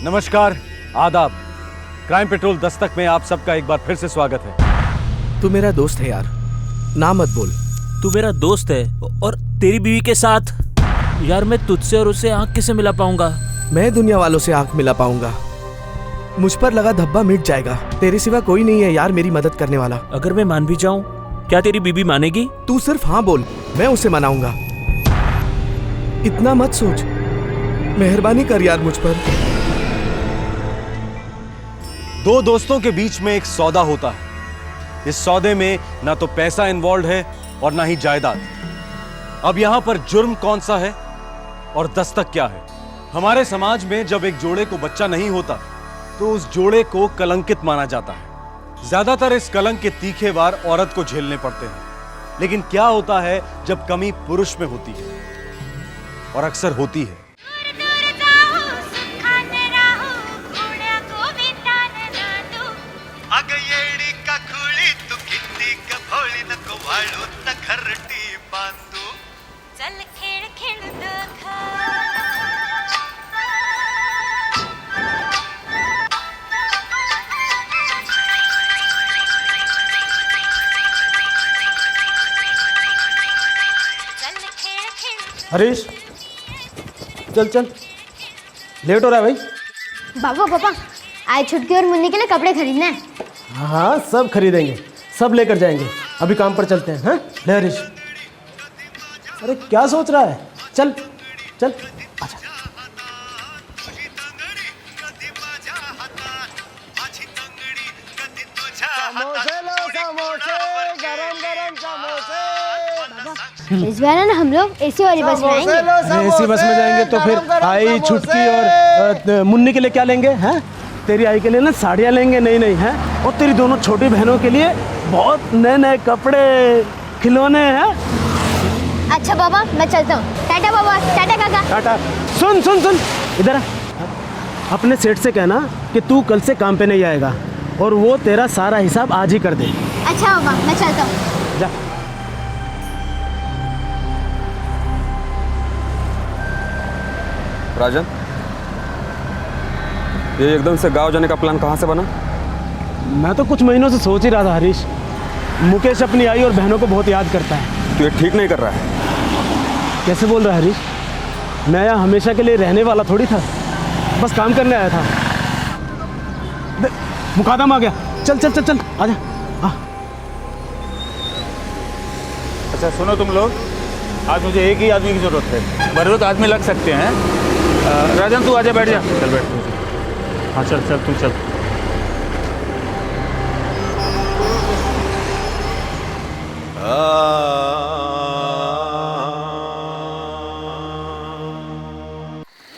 नमस्कार, आदाब। Crime petrol Dastak में आप सबका एक बार फिर से स्वागत है। तू मेरा दोस्त है यार, ना मत बोल। तू मेरा दोस्त है और तेरी बीवी के साथ यार मैं तुझसे और उससे आंख कैसे मिला पाऊंगा? मैं दुनिया वालों से आंख मिला पाऊंगा। मुझ पर लगा धब्बा मिट जाएगा। तेरे सिवा कोई नहीं है यार मेरी मदद करने वाला। अगर मैं मान भी जाऊं, क्या तेरी बीवी मानेगी? तू सिर्फ हाँ बोल, मैं उसे मनाऊंगा। इतना मत सोच, मेहरबानी कर यार मुझ पर। दो दोस्तों के बीच में एक सौदा होता है। इस सौदे में ना तो पैसा इन्वॉल्व है और ना ही जायदाद। अब यहां पर जुर्म कौन सा है और दस्तक क्या है? हमारे समाज में जब एक जोड़े को बच्चा नहीं होता तो उस जोड़े को कलंकित माना जाता है। ज्यादातर इस कलंक के तीखे वार औरत को झेलने पड़ते हैं। लेकिन क्या होता है जब कमी पुरुष में होती है, और अक्सर होती है। चल खेळ खेळू दोघं. हरीश, चल चल, लेट हो रहा है भाई। पापा आज छुटकी और मुन्नी के लिए कपड़े खरीदना है। हाँ, सब खरीदेंगे, सब लेकर जाएंगे। अभी काम पर चलते हैं। हाँ ले हरीश। अरे क्या सोच रहा है? चल चल, अच्छा। समोसे लो, समोसे, गरम गरम समोसे। इस बार है ना हम लोग एसी वाली बस में आएंगे। एसी बस में जाएंगे तो फिर आई छुटकी और मुन्नी के लिए क्या लेंगे? हैं? तेरी आई के लिए ना साड़ियाँ लेंगे। नहीं नहीं हैं, और तेरी दोनों छोटी बहनों के लिए बहुत नए नए कपड़े, खिलौने हैं। अच्छा पापा, मैं चलता हूँ। टाटा पापा, टाटा काका। टाटा। सुन सुन सुन, इधर आ। अपने सेठ से कहना कि तू कल से काम पे नहीं आएगा और वो तेरा सारा हिसाब आज ही कर दे। अच्छा पापा, मैं चलता हूँ। जा। राजन, ये एकदम से गांव जाने का प्लान कहाँ से बना? मैं तो कुछ महीनों से सोच ही रहा था हरीश। मुकेश अपनी आई और बहनों को बहुत याद करता है। तू ये ठीक नहीं कर रहा है। कैसे बोल रहा है हरीश? मैं यहाँ हमेशा के लिए रहने वाला थोड़ी था, बस काम करने आया था। मुकादम आ गया। चल चल चल चल, आजा। हाँ। अच्छा सुनो तुम लोग, आज मुझे एक ही आदमी की जरूरत है। बराबर आदमी लग सकते हैं। राजन तू आजा, बैठ जा। चल बैठ तू। हाँ चल चल, तू चल।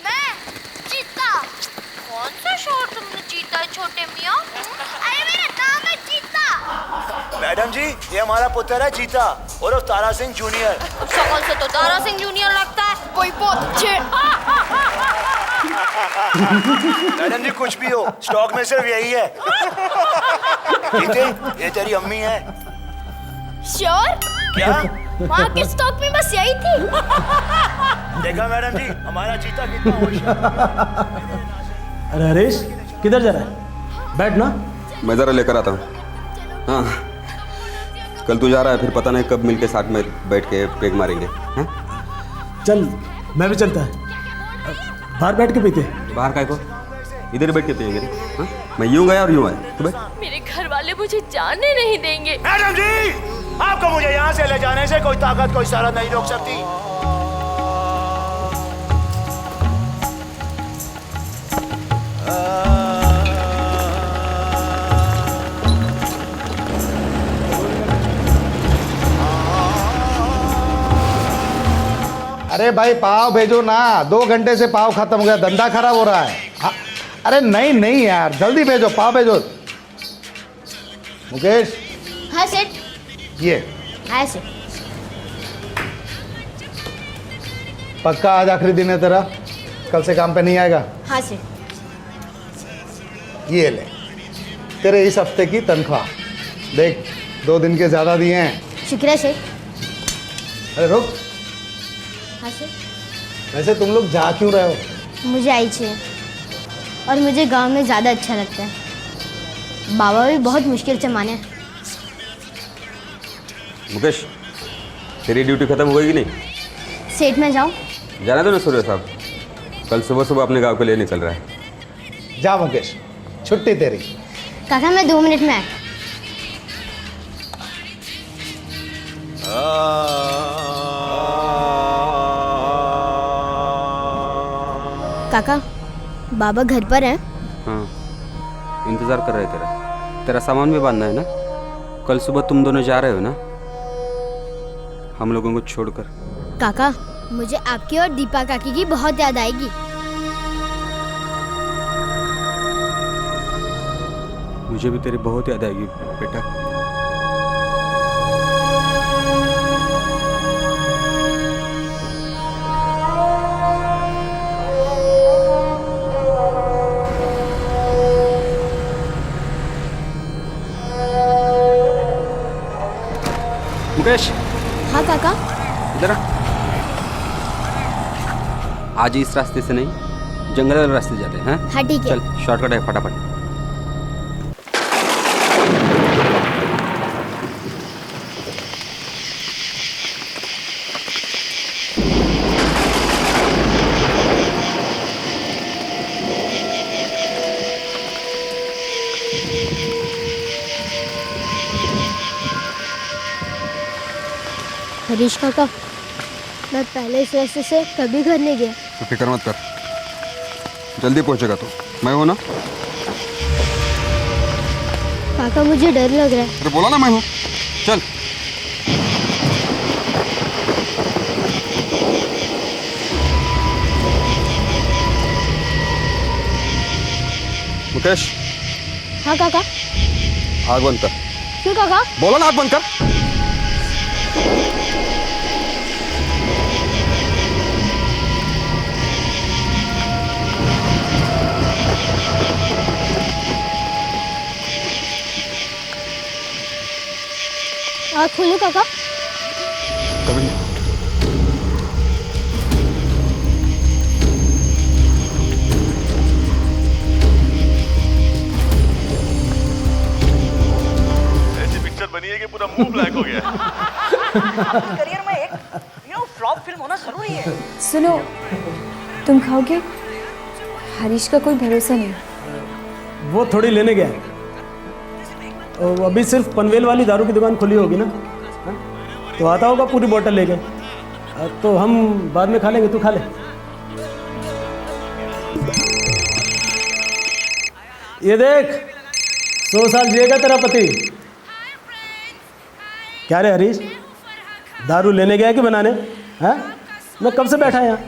मैं चीता। कौन सा शोर तुमने चीता छोटे मियाँ? अरे मेरा नाम है चीता। मैडम जी, ये हमारा पुत्र है चीता और तारा सिंह जूनियर। शक्ल से तो तारा सिंह जूनियर लगता है। कोई बहुत अच्छे। मैडम जी कुछ भी हो, स्टॉक में सिर्फ यही है। चीते, ये तेरी अम्मी है। श्योर? क्या? माँ के स्टॉक में बस यही थी। देखा मैडम जी, हमारा चीता कितना होशियार। अरे हरीश, किधर जा रहा है? बैठ ना। मैं ज़रा लेकर आता हूँ। हाँ, कल तू जा रहा है, फिर पता नहीं कब मिलके साथ में बैठ के पेग मारेंगे। हाँ? चल, मैं भी चलता है। बाहर बैठ के पीते। बाहर काय को? इधर बैठ के पिएंगे। हाँ? मैं यूं गया और यूं आया। तू बैठ। मेरे घर वाले मुझे जाने नहीं देंगे। मैडम जी, आपको मुझे यहाँ से ले जाने से कोई ताकत, कोई सारा नहीं रोक सकती। अरे भाई पाव भेजो ना, 2 घंटे से पाव खत्म हो गया, धंधा खराब हो रहा है। हाँ, अरे नहीं नहीं यार, जल्दी भेजो, पाव भेजो। मुकेश, हाँ सेठ। ये हाँ सेठ। पक्का आज आखिरी दिन है तेरा? कल से काम पे नहीं आएगा? हाँ सेठ। ये ले तेरे इस हफ्ते की तनख्वाह। देख, 2 दिन के ज्यादा दिए हैं। शुक्रिया सेठ। अरे रुक, हाँ सेठ। वैसे तुम लोग जा क्यों रहे हो? मुझे आई चाहिए। और मुझे गांव में ज़्यादा अच्छा लगता है। बाबा भी बहुत मुश्किल से माने। मुकेश, तेरी ड्यूटी खत्म हो गई कि नहीं? सेठ में जाऊँ? जाना तो ना सूर्य साहब, कल सुबह सुबह अपने गांव के लिए निकल रहा है। जा मुकेश, छुट्टी तेरी। काका मैं 2 मिनट में आया। काका बाबा घर पर हैं? हाँ, इंतज़ार कर रहे हैं तेरा। तेरा सामान भी बांधना है ना? कल सुबह तुम दोनों जा रहे हो ना, हम लोगों को छोड़कर। काका मुझे आपकी और दीपा काकी की बहुत याद आएगी। मुझे भी तेरी बहुत याद आएगी बेटा। मुकेश, हाँ काका। इधर आ। आज इस रास्ते से नहीं, जंगल वाले रास्ते जाते हैं। हाँ? हाँ ठीक है। चल, शॉर्टकट है, फटाफट। हरीश काका, मैं पहले इस रास्ते से कभी घर नहीं गया। तो फिक्र मत कर, जल्दी पहुंचेगा तू। मैं हूं ना? काका मुझे डर लग रहा है। अरे बोला ना मैं हूं। चल। मुकेश। हाँ काका। आग बंद कर। क्यों काका? बोला ना आग बंद कर। आँख खोलो काका। कभी नहीं। ऐसी पिक्चर बनी है कि पूरा मुंह ब्लैक हो गया। करियर में एक फ्लॉप फिल्म होना जरूरी है। सुनो, तुम खाओगे? हरीश का कोई भरोसा नहीं। वो थोड़ी लेने गया है। अभी सिर्फ पनवेल वाली दारू की दुकान खुली होगी ना, हा? तो आता होगा पूरी बोतल लेके। तो हम बाद में खा लेंगे, तू खा ले। ये देख, 100 साल जिएगा तेरा पति। क्या रे हरीश, दारू लेने गया कि बनाने? हैं? मैं कब से बैठा यहाँ।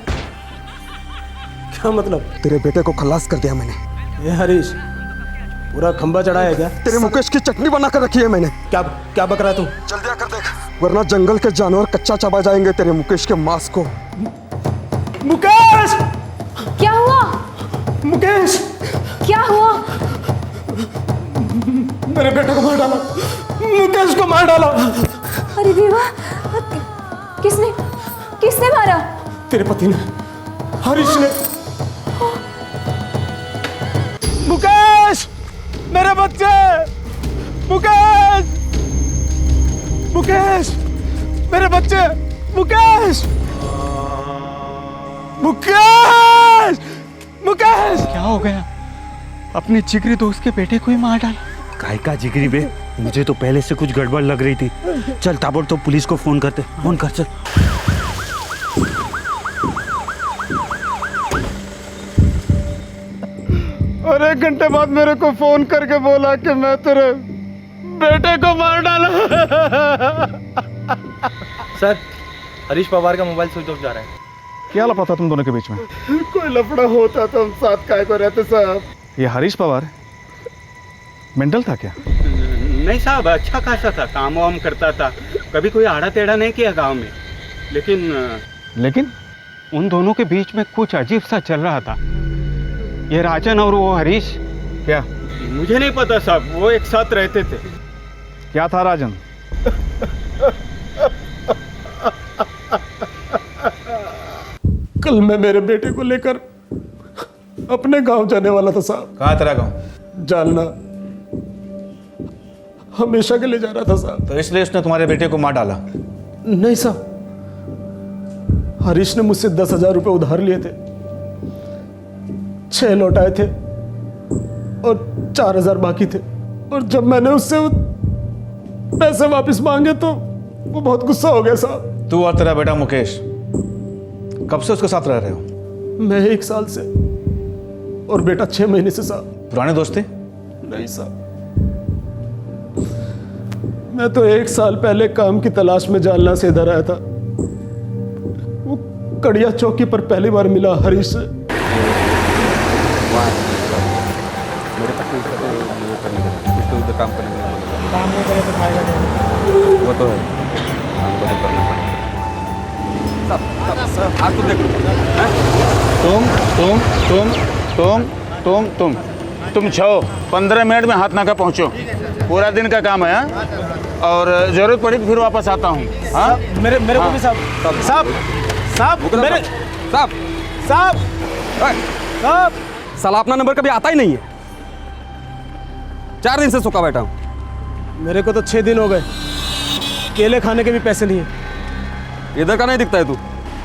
क्या मतलब? तेरे बेटे को खलास कर दिया मैंने। ये हरीश, पूरा खंबा चढ़ा है क्या? तेरे मुकेश की चटनी बना कर रखी है मैंने। क्या बक रहा है तू? जल्दी आकर देख, वरना जंगल के जानवर कच्चा चबा जाएंगे तेरे मुकेश के मांस को। मुकेश! क्या हुआ? मुकेश! क्या हुआ? मेरे बेटे को मार डाला, मुकेश को मार डाला। अरे देवा, किसने मारा? तेरे पति ने, हरीश ने। मुकेश! मेरे बच्चे! मुकेश! मुकेश! मेरे बच्चे! मुकेश! मुकेश! मुकेश! क्या हो गया? अपने जिगरी दोस्त के बेटे को ही मार डाला। काय का जिगरी बे? मुझे तो पहले से कुछ गड़बड़ लग रही थी। चल ताबड़तोड़ पुलिस को फोन करते। फोन कर चल। और 1 घंटे बाद मेरे को फोन करके बोला कि मैं तेरे बेटे को मार डाला। सर, हरीश पवार का मोबाइल स्विच ऑफ जा रहा है। क्या लफड़ा था तुम दोनों के बीच में? कोई लफड़ा होता तो हम साथ काय को रहते साहब। ये हरीश पवार मेंटल था क्या? नहीं साहब, अच्छा खासा था, काम वाम करता था, कभी कोई आड़ा टेढ़ा नहीं किया गांव में। लेकिन उन दोनों के बीच में कुछ अजीब सा चल रहा था। ये राजन और वो हरीश, क्या? मुझे नहीं पता साहब, वो एक साथ रहते थे। क्या था राजन? कल मैं मेरे बेटे को लेकर अपने गांव जाने वाला था साहब। कहाँ तेरा गाँव? जालना। हमेशा के लिए जा रहा था साहब। तो इसलिए उसने तुम्हारे बेटे को मार डाला? नहीं साहब, हरीश ने मुझसे 10,000 रुपये उधार लिए थे, 6 लौटाए थे और 4,000 बाकी थे। और जब मैंने उससे पैसे वापस मांगे तो वो बहुत गुस्सा हो गया साहब। तू और तेरा बेटा मुकेश कब से उसके साथ रह रहे हो? मैं 1 साल से और बेटा 6 महीने से साहब। पुरानी दोस्ती? नहीं साहब, मैं तो 1 साल पहले काम की तलाश में जालना से इधर आया था। वो कड़िया चौकी पर पहली बार मिला हरीश से। उधर काम करने के लिए काम नहीं करे तो खाएगा नहीं। वो तो है, काम तो करना पड़ेगा। सब आज तो देखो तुम 15 मिनट में हाथ नाका पहुंचो। पूरा दिन का काम है हाँ? और जरूरत पड़ी तो फिर वापस आता हूँ। हाँ मेरे को भी साहब मेरे साहब साला अपना नंबर कभी आता ही नहीं है। 4 दिन से सोखा बैठा हूँ। मेरे को तो 6 दिन हो गए, केले खाने के भी पैसे नहीं है। इधर का नहीं दिखता है तू?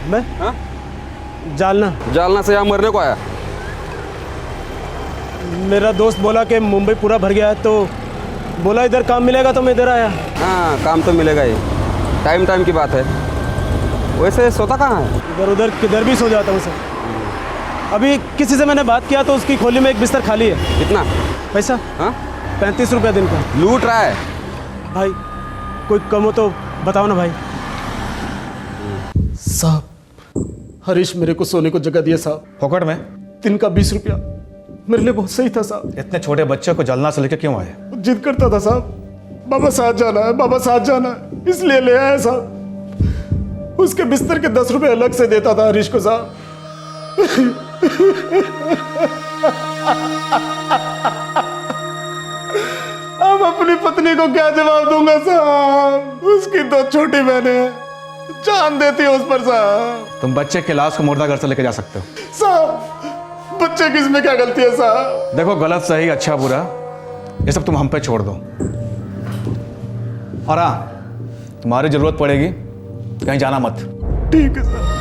मैं हाँ? जालना से यहाँ मरने को आया। मेरा दोस्त बोला कि मुंबई पूरा भर गया है, तो बोला इधर काम मिलेगा तो मैं इधर आया। हाँ काम तो मिलेगा ही, टाइम की बात है। वैसे सोता कहाँ है? इधर उधर किधर भी सो जाता हूँ सर। अभी किसी से मैंने बात किया तो उसकी खोली में एक बिस्तर खाली है। कितना पैसा? हाँ 35 रुपया दिन का। लूट रहा है भाई, कोई कम हो तो बताओ ना भाई। साहब, हरीश मेरे को सोने को जगह दिया साहब। फोकट में? दिन का 20 रुपया मेरे लिए बहुत सही था साहब। इतने छोटे बच्चे को जलना से लेकर क्यों आए? जिद करता था साहब, बाबा साथ जाना है, बाबा साथ जाना है, इसलिए ले आया साहब। उसके बिस्तर के 10 रुपए अलग से देता था हरीश को साहब। अब अपनी पत्नी को क्या जवाब दूंगा साहब? उसकी 2 छोटी बहनें हैं, जान देती है उस पर साहब। तुम बच्चे के लाश को मुर्दाघर से लेके जा सकते हो साहब, बच्चे की इसमें क्या गलती है साहब? देखो, गलत सही अच्छा बुरा ये सब तुम हम पे छोड़ दो। और हाँ, तुम्हारी जरूरत पड़ेगी कहीं जाना मत। ठीक है साहब।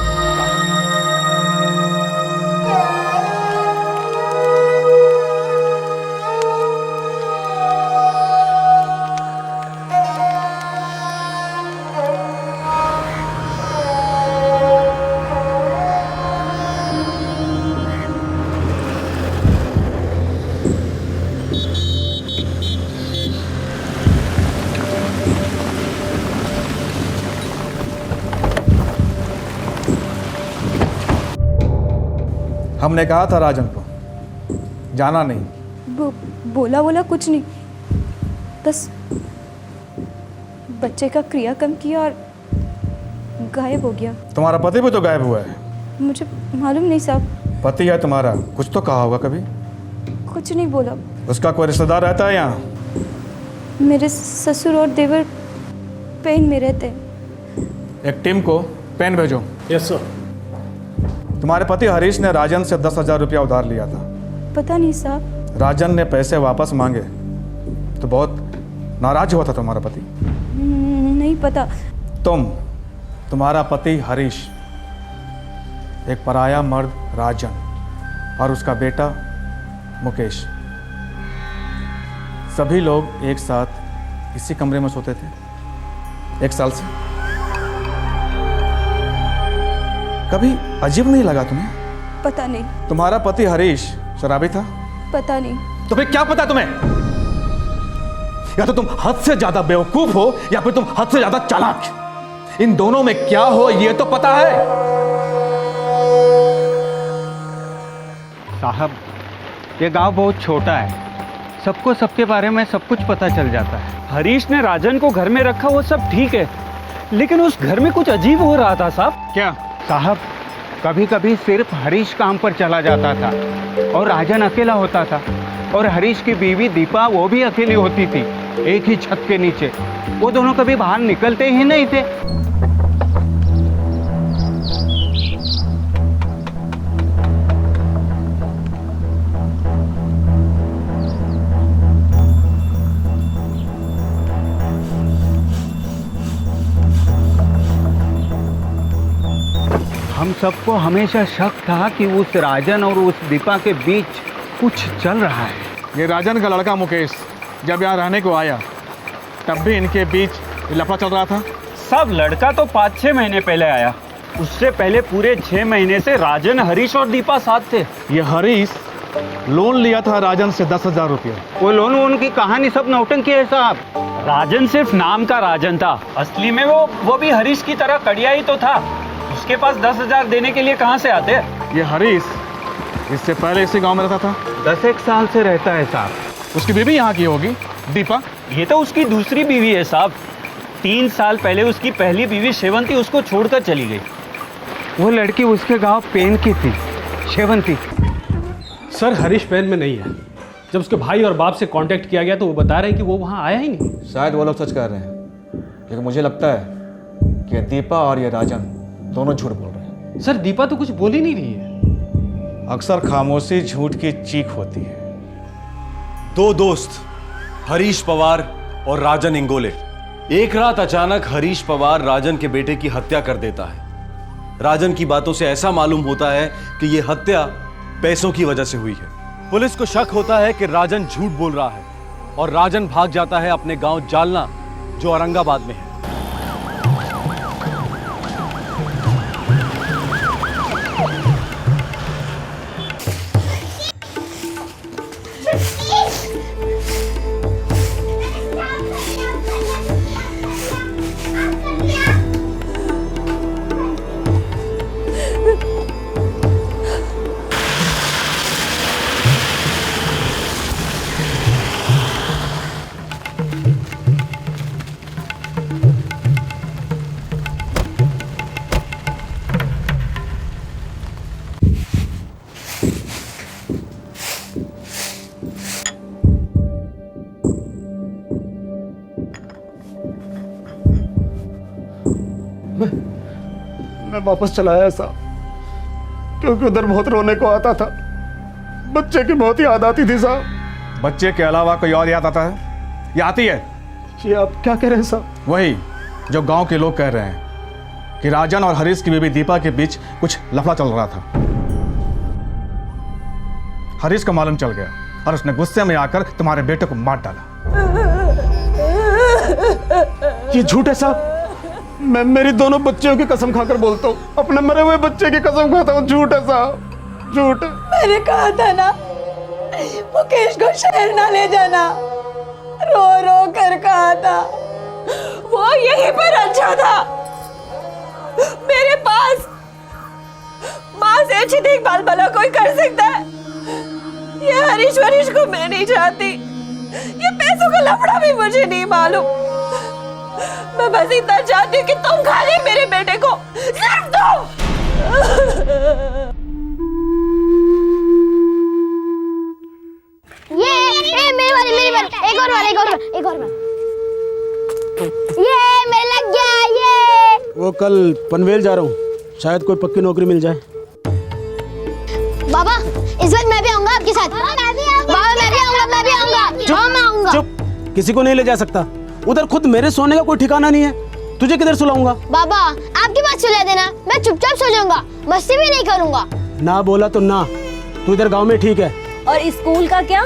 हमने कहा था राजन को जाना नहीं। बोला कुछ नहीं, बस बच्चे का क्रियाक्रम किया और गायब हो गया। तुम्हारा पति भी तो गायब हुआ है। मुझे मालूम नहीं साहब। पति है तुम्हारा, कुछ तो कहा होगा कभी? कुछ नहीं बोला। उसका कोई रिश्तेदार रहता है यहाँ? मेरे ससुर और देवर पेन में रहते हैं। एक टीम को पेन भेजो। Yes sir. तुम्हारे पति हरीश ने राजन से 10,000 रुपया उधार लिया था। पता नहीं साहब। राजन ने पैसे वापस मांगे तो बहुत नाराज हुआ था तुम्हारा पति। नहीं पता। तुम्हारा पति हरीश, एक पराया मर्द राजन और उसका बेटा मुकेश, सभी लोग एक साथ इसी कमरे में सोते थे 1 साल से। कभी अजीब नहीं लगा तुम्हें? पता नहीं। तुम्हारा पति हरीश शराबी था? पता नहीं। तो फिर क्या पता तुम्हें? या तो तुम हद से ज्यादा बेवकूफ हो या फिर तुम हद से ज्यादा चालाक। इन दोनों में क्या हो ये तो पता है। साहब, ये गांव बहुत छोटा है, सबको सबके बारे में सब कुछ पता चल जाता है। हरीश ने राजन को घर में रखा, वो सब ठीक है, लेकिन उस घर में कुछ अजीब हो रहा था साहब। क्या? साहब, कभी कभी सिर्फ हरीश काम पर चला जाता था और राजन अकेला होता था, और हरीश की बीवी दीपा वो भी अकेली होती थी एक ही छत के नीचे। वो दोनों कभी बाहर निकलते ही नहीं थे। हम सबको हमेशा शक था कि उस राजन और उस दीपा के बीच कुछ चल रहा है। ये राजन का लड़का मुकेश जब यहाँ रहने को आया तब भी इनके बीच लफड़ा चल रहा था। सब लड़का तो 5-6 महीने पहले आया, उससे पहले पूरे 6 महीने से राजन, हरीश और दीपा साथ थे। ये हरीश लोन लिया था राजन से 10,000 रुपये। वो लोन उनकी कहानी सब नौटंकी है साहब। राजन सिर्फ नाम का राजन था, असली में वो भी हरीश की तरह कड़िया ही तो था। उसके पास 10,000 देने के लिए कहाँ से आते? ये हरीश इससे पहले इसी गांव में रहता था। 10 साल से रहता है साहब। उसकी बीवी यहाँ की होगी, दीपा। ये तो उसकी दूसरी बीवी है साहब। 3 साल पहले उसकी पहली बीवी शेवंती उसको छोड़कर चली गई। वो लड़की उसके गांव पेन की थी, शेवंती। सर हरीश पेन में नहीं है। जब उसके भाई और बाप से कांटेक्ट किया गया तो वो बता रहे हैं कि वो वहाँ आया ही नहीं। शायद वो लोग सच कह रहे हैं, लेकिन मुझे लगता है कि दीपा और ये राजन दोनों झूठ बोल रहे हैं। सर दीपा तो कुछ बोल ही नहीं रही है। अक्सर खामोशी झूठ की चीख होती है। दो दोस्त हरीश पवार और राजन इंगोले, एक रात अचानक हरीश पवार राजन के बेटे की हत्या कर देता है। राजन की बातों से ऐसा मालूम होता है कि यह हत्या पैसों की वजह से हुई है। पुलिस को शक होता है कि राजन झूठ बोल रहा है और राजन भाग जाता है अपने गांव जालना, जो औरंगाबाद में है। मैं वापस चला आया साहब, क्योंकि उधर बहुत रोने को आता था। बच्चे की बहुत याद आती थी साहब। बच्चे के अलावा कोई और याद आता है? ये आती है? ये आप क्या कह रहे हैं साहब? वही जो गांव के लोग कह रहे हैं कि राजन और हरीश की बीवी दीपा के बीच कुछ लफड़ा चल रहा था। हरीश को मालूम चल गया और उसने गुस्से में आकर तुम्हारे बेटे को मार डाला। ये झूठ है साहब। मैं मेरी दोनों बच्चियों की कसम खाकर बोलता हूँ, अपने मरे हुए बच्चे की कसम खाता हूँ। झूठ है साहब, झूठ है। मैंने कहा था ना मुकेश को शहर ना ले जाना, रो रो कर कहा था। वो यहीं पर अच्छा था मेरे पास। माँ से अच्छी देखभाल भला कोई कर सकता है? ये हरीश वरीश को मैं नहीं चाहती। ये पैसों का लफड़ा भी मुझे नहीं मालूम। मैं बस इतना चाहती हूँ कि तुम खाली मेरे बेटे को, सिर्फ तुम। ये मेरी बारी, एक और बार। ये मेरे लग गया। ये वो कल पनवेल जा रहा हूँ, शायद कोई पक्की नौकरी मिल जाए। बाबा इस वक्त मैं भी आऊंगा आपके साथ। बाबा मैं भी आऊंगा। चुप, किसी को नहीं ले जा सकता। उधर खुद मेरे सोने का कोई ठिकाना नहीं है, तुझे किधर सुलाऊंगा? बाबा आपकी बात सुला देना, मैं चुपचाप सो जाऊंगा, मस्ती भी नहीं करूंगा। ना बोला तो ना, तू इधर गांव में ठीक है। और स्कूल का क्या?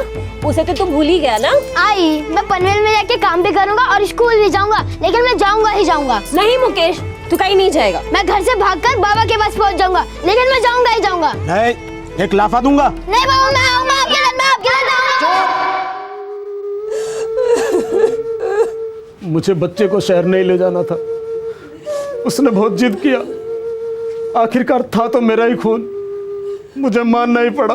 उसे तो तू भूल ही गया ना। आई मैं पनवेल में जाके काम भी करूंगा और स्कूल भी जाऊंगा, लेकिन मैं जाऊंगा ही जाऊंगा। नहीं मुकेश, तू कहीं नहीं जाएगा। मैं घर से भागकर बाबा के पास पहुंच जाऊंगा, लेकिन मैं जाऊंगा ही जाऊंगा। नहीं, एक लाफा दूंगा। नहीं बाबा, मैं आऊंगा आपके साथ, मैं आपके साथ आऊंगा। मुझे बच्चे को शहर नहीं ले जाना था, उसने बहुत जिद किया। आखिरकार था तो मेरा ही खून, मुझे मानना ही पड़ा।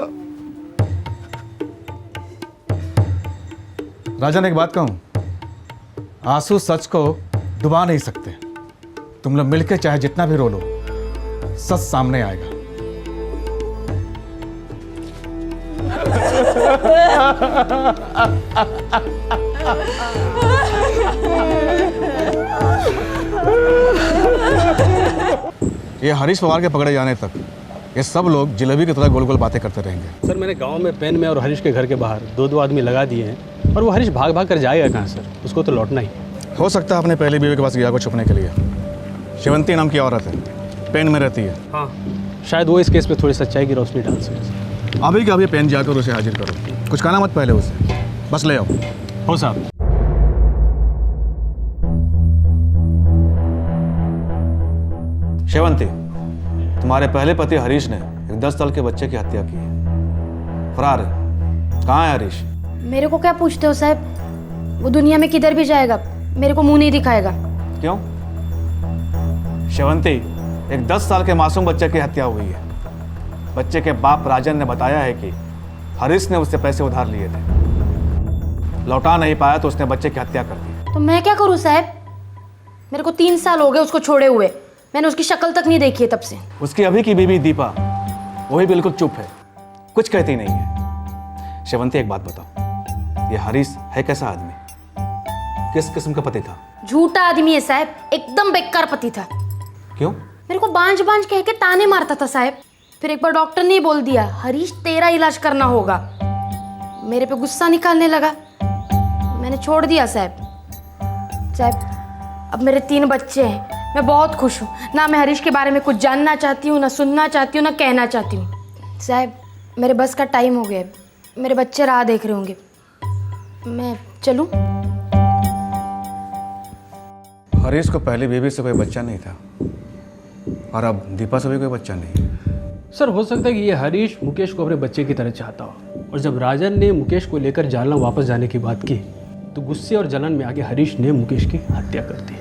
राजन एक बात कहूं, आंसू सच को डुबा नहीं सकते। तुम लोग मिलकर चाहे जितना भी रो लो, सच सामने आएगा। ये हरीश पवार के पकड़े जाने तक ये सब लोग जलेबी की तरह गोल गोल बातें करते रहेंगे। सर मैंने गांव में पेन में और हरीश के घर के बाहर दो आदमी लगा दिए हैं, और वो हरीश भाग भाग कर जाएगा कहाँ सर? उसको तो लौटना ही। हो सकता है अपने पहले बीवी के पास गया को छुपने के लिए। शेवंती नाम की औरत है, पेन में रहती है। हाँ, शायद वो इस केस पे थोड़ी सच्चाई की रोशनी डाल सके। अभी के अभी पेन जाकर उसे हाजिर करो। कुछ कहना मत पहले उसे, बस ले आओ। हो साहब। शेवंती, तुम्हारे पहले पति हरीश ने एक 10 साल के बच्चे की हत्या की है, फरार है। कहाँ है हरीश? मेरे को क्या पूछते हो साहब? वो दुनिया में किधर भी जाएगा, मेरे को मुंह नहीं दिखाएगा। क्यों? शेवंती, एक 10 साल के मासूम बच्चे की हत्या हुई है। बच्चे के बाप राजन ने बताया है कि हरीश ने उससे पैसे उधार लिए थे, लौटा नहीं पाया तो उसने बच्चे की हत्या कर दी। तो मैं क्या करूं साहब? मेरे को 3 साल हो गए उसको छोड़े हुए, मैंने उसकी शक्ल तक नहीं देखी है तब से। उसकी अभी की बीवी दीपा, वो भी बिल्कुल चुप है, कुछ कहती नहीं है। शेवंती, एक बात बताओ, ये हरीश है कैसा आदमी? किस किस्म का पति था? झूठा आदमी है साहब, एकदम बेकार पति था। क्यों? मेरे को बांझ बांझ कह के ताने मारता था साहब। फिर एक बार डॉक्टर ने बोल दिया, हरीश तेरा इलाज करना होगा। मेरे पे गुस्सा निकालने लगा, मैंने छोड़ दिया साहब। साहब, अब मेरे 3 बच्चे हैं, मैं बहुत खुश हूँ। ना मैं हरीश के बारे में कुछ जानना चाहती हूँ, ना सुनना चाहती हूँ, ना कहना चाहती हूँ। साहब, मेरे बस का टाइम हो गया, मेरे बच्चे राह देख रहे होंगे, मैं चलूँ? हरीश को पहली बीवी से कोई बच्चा नहीं था और अब दीपा से भी कोई बच्चा नहीं। सर, हो सकता है कि ये हरीश मुकेश को अपने बच्चे की तरह चाहता हो, और जब राजन ने मुकेश को लेकर जालना वापस जाने की बात की तो गुस्से और जलन में आके हरीश ने मुकेश की हत्या कर दी।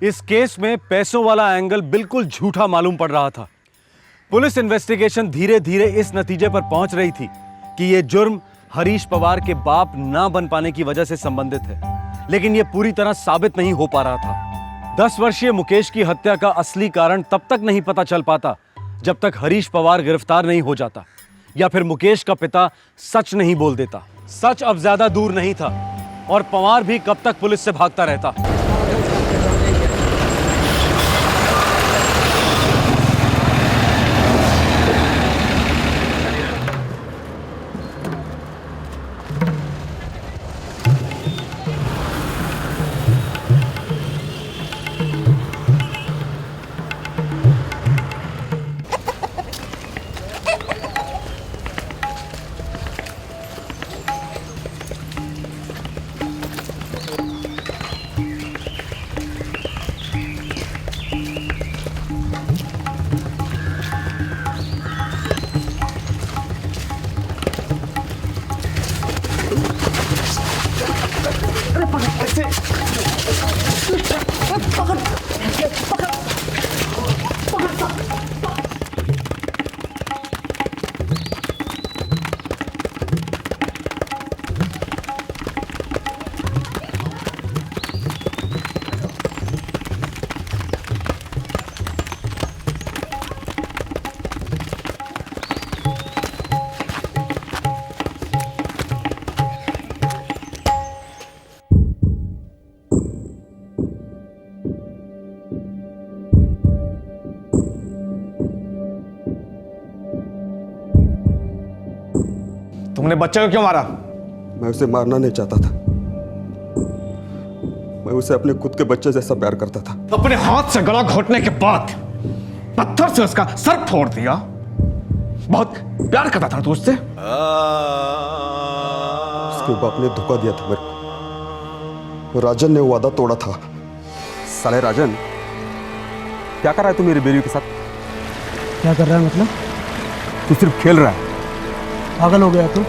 इस केस में पैसों वाला एंगल बिल्कुल झूठा मालूम पड़ रहा था। पुलिस इन्वेस्टिगेशन धीरे धीरे इस नतीजे पर पहुंच रही थी कि यह जुर्म हरीश पवार के बाप ना बन पाने की वजह से संबंधित है, लेकिन यह पूरी तरह साबित नहीं हो पा रहा था। 10 वर्षीय मुकेश की हत्या का असली कारण तब तक नहीं पता चल पाता जब तक हरीश पवार गिरफ्तार नहीं हो जाता, या फिर मुकेश का पिता सच नहीं बोल देता। सच अब ज्यादा दूर नहीं था और पवार भी कब तक पुलिस से भागता रहता। तुमने बच्चे को क्यों मारा? मैं उसे मारना नहीं चाहता था, मैं उसे अपने खुद के बच्चे जैसा प्यार करता था। अपने हाथ से गला घोटने के बाद पत्थर से उसका सर फोड़ दिया। बहुत प्यार करता था तू उससे। उसके बाप ने धोखा दिया था मेरे को, राजन ने वादा तोड़ा था। साले राजन, क्या कर रहा है तू मेरी बेरी के साथ? क्या कर रहा है मतलब? तू सिर्फ खेल रहा है। पागल हो गया तू?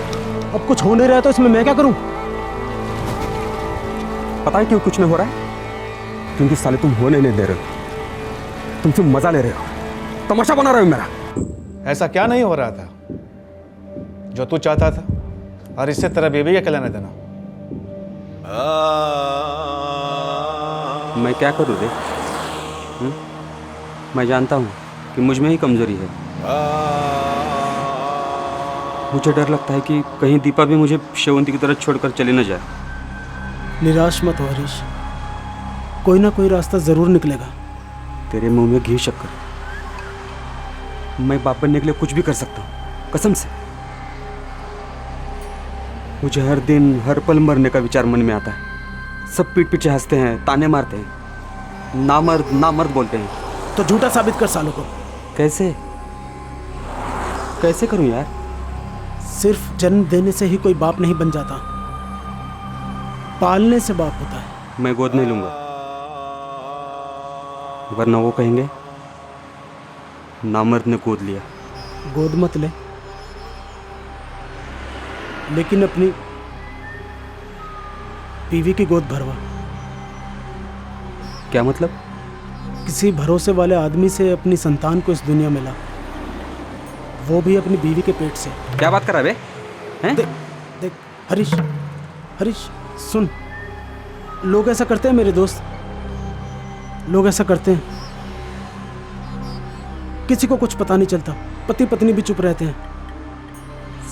अब कुछ हो नहीं रहा तो इसमें मैं क्या करूं? पता है क्यों कुछ नहीं हो रहा है? क्योंकि साले तुम होने नहीं दे रहे हो, तुम सिर्फ मजा ले रहे हो, तमाशा बना रहे हो मेरा। ऐसा क्या नहीं हो रहा था जो तू चाहता था, और इससे तेरा बेबी क्या कहलाने देना? मैं क्या करूँ रे? मैं जानता हूँ कि मुझ में ही कमजोरी है। मुझे डर लगता है कि कहीं दीपा भी मुझे शेवंती की तरह छोड़कर चली न जाए। निराश मत हो हरीश, कोई ना कोई रास्ता जरूर निकलेगा। तेरे मुंह में घी शक्कर, मैं बाप बनने के लिए कुछ भी कर सकता हूँ, कसम से। मुझे हर दिन हर पल मरने का विचार मन में आता है। सब पीठ पीछे हंसते हैं, ताने मारते हैं, नामर्द बोलते हैं। तो झूठा साबित कर सालों को। कैसे कैसे करूं यार? सिर्फ जन्म देने से ही कोई बाप नहीं बन जाता, पालने से बाप होता है। मैं गोद नहीं लूंगा, वरना वो कहेंगे नामर्द ने गोद लिया। गोद मत ले, लेकिन अपनी बीवी की गोद भरवा। क्या मतलब? किसी भरोसे वाले आदमी से अपनी संतान को इस दुनिया में ला, वो भी अपनी बीवी के पेट से। क्या बात कर रहा है बे? देख हरीश, हरीश सुन, लोग ऐसा करते हैं मेरे दोस्त, लोग ऐसा करते हैं। किसी को कुछ पता नहीं चलता, पति पत्नी भी चुप रहते हैं,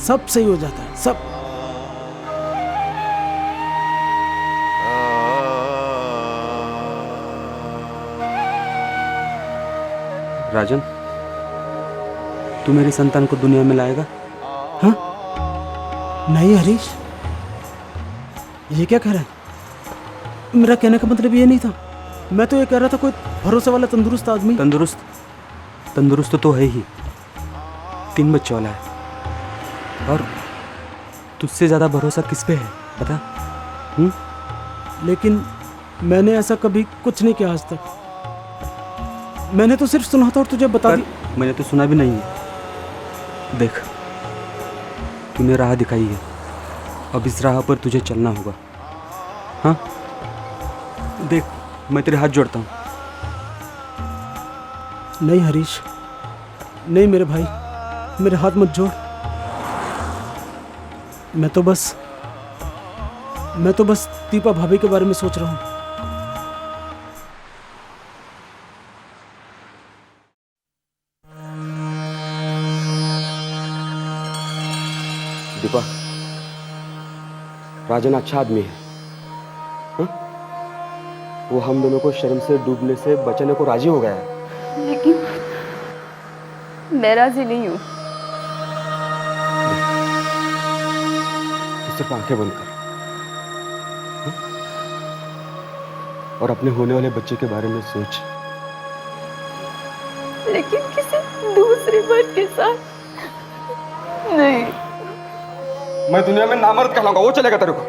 सब सही हो जाता है, सब। राजन, तू मेरी संतान को दुनिया में लाएगा? हाँ? नहीं हरीश, ये क्या कह रहा है? मेरा कहने का मतलब ये नहीं था। मैं तो ये कह रहा था कोई भरोसे वाला तंदुरुस्त आदमी। तंदुरुस्त तो है ही, 3 बच्चे वाला है। और तुझसे ज्यादा भरोसा किस पे है बता? लेकिन मैंने ऐसा कभी कुछ नहीं किया आज तक। मैंने तो सिर्फ सुना था और तुझे बता दिया। मैंने तो सुना भी नहीं है। देख, तूने राह दिखाई है, अब इस राह पर तुझे चलना होगा। हाँ देख, मैं तेरे हाथ जोड़ता हूँ। नहीं हरीश, नहीं मेरे भाई, मेरे हाथ मत जोड़। मैं तो बस दीपा भाभी के बारे में सोच रहा हूँ। दीपा, राजन अच्छा आदमी है, हा? वो हम दोनों को शर्म से डूबने से बचाने को राजी हो गया है। लेकिन मैं राजी नहीं हूँ। तो सिर्फ आंखें बंद कर, हा? और अपने होने वाले बच्चे के बारे में सोच। लेकिन किसी दूसरे मर्द के साथ नहीं। मैं दुनिया में नामर्द कहलाऊंगा, वो चलेगा तेरे को?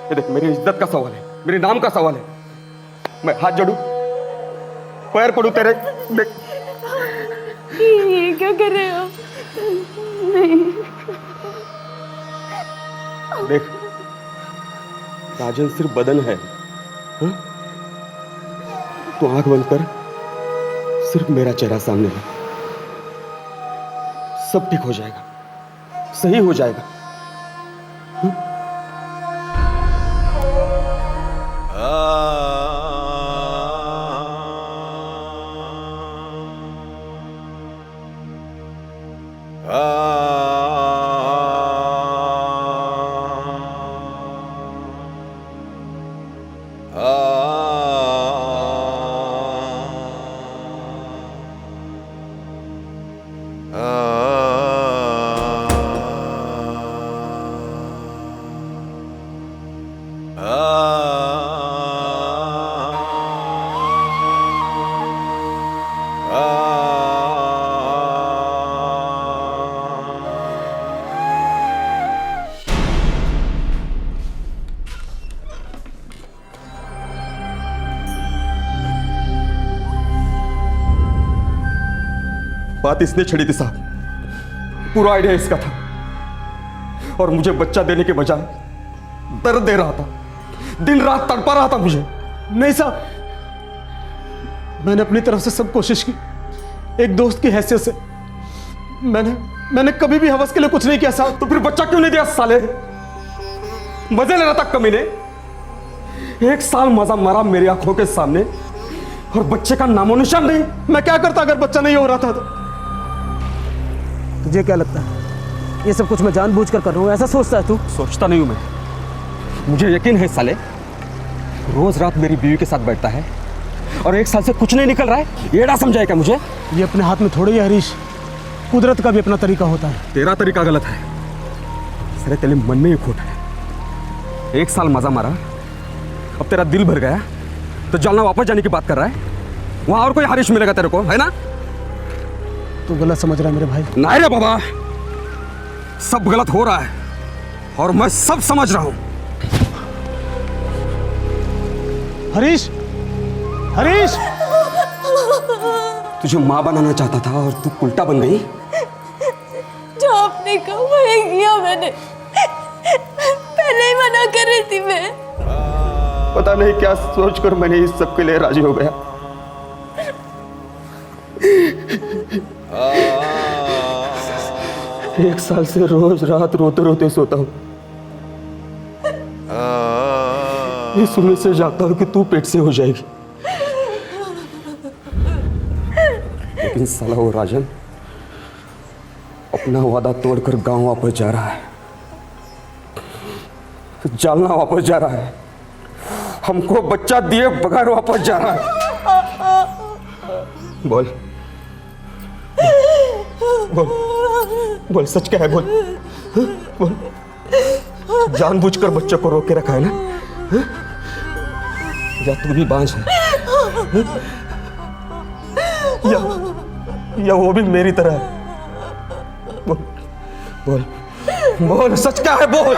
ये देख, मेरी इज्जत का सवाल है, मेरे नाम का सवाल है। मैं हाथ जोड़ू, पैर पड़ू तेरे? देख, ये क्या कर रहे हो? नहीं। देख, राजन सिर्फ बदन है, हा? तू आंख बंद कर, सिर्फ मेरा चेहरा सामने है, सब ठीक हो जाएगा, सही हो जाएगा। बात इसने छड़ी थी साहब, पूरा आइडिया इसका था, और मुझे बच्चा देने के बजाय दर्द दे रहा था, दिन रात तड़पा रहा था मुझे। नहीं साहब, मैंने अपनी तरफ से सब कोशिश की, एक दोस्त की हैसियत से। मैंने कभी भी हवस के लिए कुछ नहीं किया साहब। तो फिर बच्चा क्यों नहीं दिया साले? मजे ले रहा था कमीने, 1 साल मजा मारा मेरी आंखों के सामने, और बच्चे का नामो निशान नहीं। मैं क्या करता अगर बच्चा नहीं हो रहा था तो? तुझे क्या लगता है ये सब कुछ मैं जानबूझकर कर रहा हूँ, ऐसा सोचता है तू? सोचता नहीं हूं मैं, मुझे यकीन है साले, रोज रात मेरी बीवी के साथ बैठता है और 1 साल से कुछ नहीं निकल रहा है। येड़ा समझाए क्या मुझे? ये अपने हाथ में थोड़ी है हरीश, कुदरत का भी अपना तरीका होता है। तेरा तरीका गलत है, साले तेरे मन में ये खोट है। 1 साल मजा मारा, अब तेरा दिल भर गया, तो जालना वापस जाने की बात कर रहा है? वहां और कोई हरीश मिलेगा तेरे को, है ना? तू गलत समझ रहा है मेरे भाई। नहीं रे बाबा, सब गलत हो रहा है और मैं सब समझ रहा हूं। हरीश, हरीश, तुझे माँ बनाना चाहता था और तू उल्टा बन गई। जो आपने कहा वही किया मैंने। पहले ही मना कर रही थी मैं। पता नहीं क्या सोचकर मैंने इस सब के लिए राजी हो गया। एक साल से रोज रात रोते रोते सोता हूं। इस उम्मीद से जागता हूं कि तू पेट से हो जाएगी, लेकिन साला वो राजन अपना वादा तोड़कर गांव वापस जा रहा है, जालना वापस जा रहा है, हमको बच्चा दिए बगैर वापस जा रहा है। बोल बोल बोल, सच क्या है? बोल बोल, जानबूझकर बच्चे को रोक के रखा है ना? या तू भी बांझ है? या वो भी मेरी तरह है? बोल बोल बोल, सच क्या है? बोल।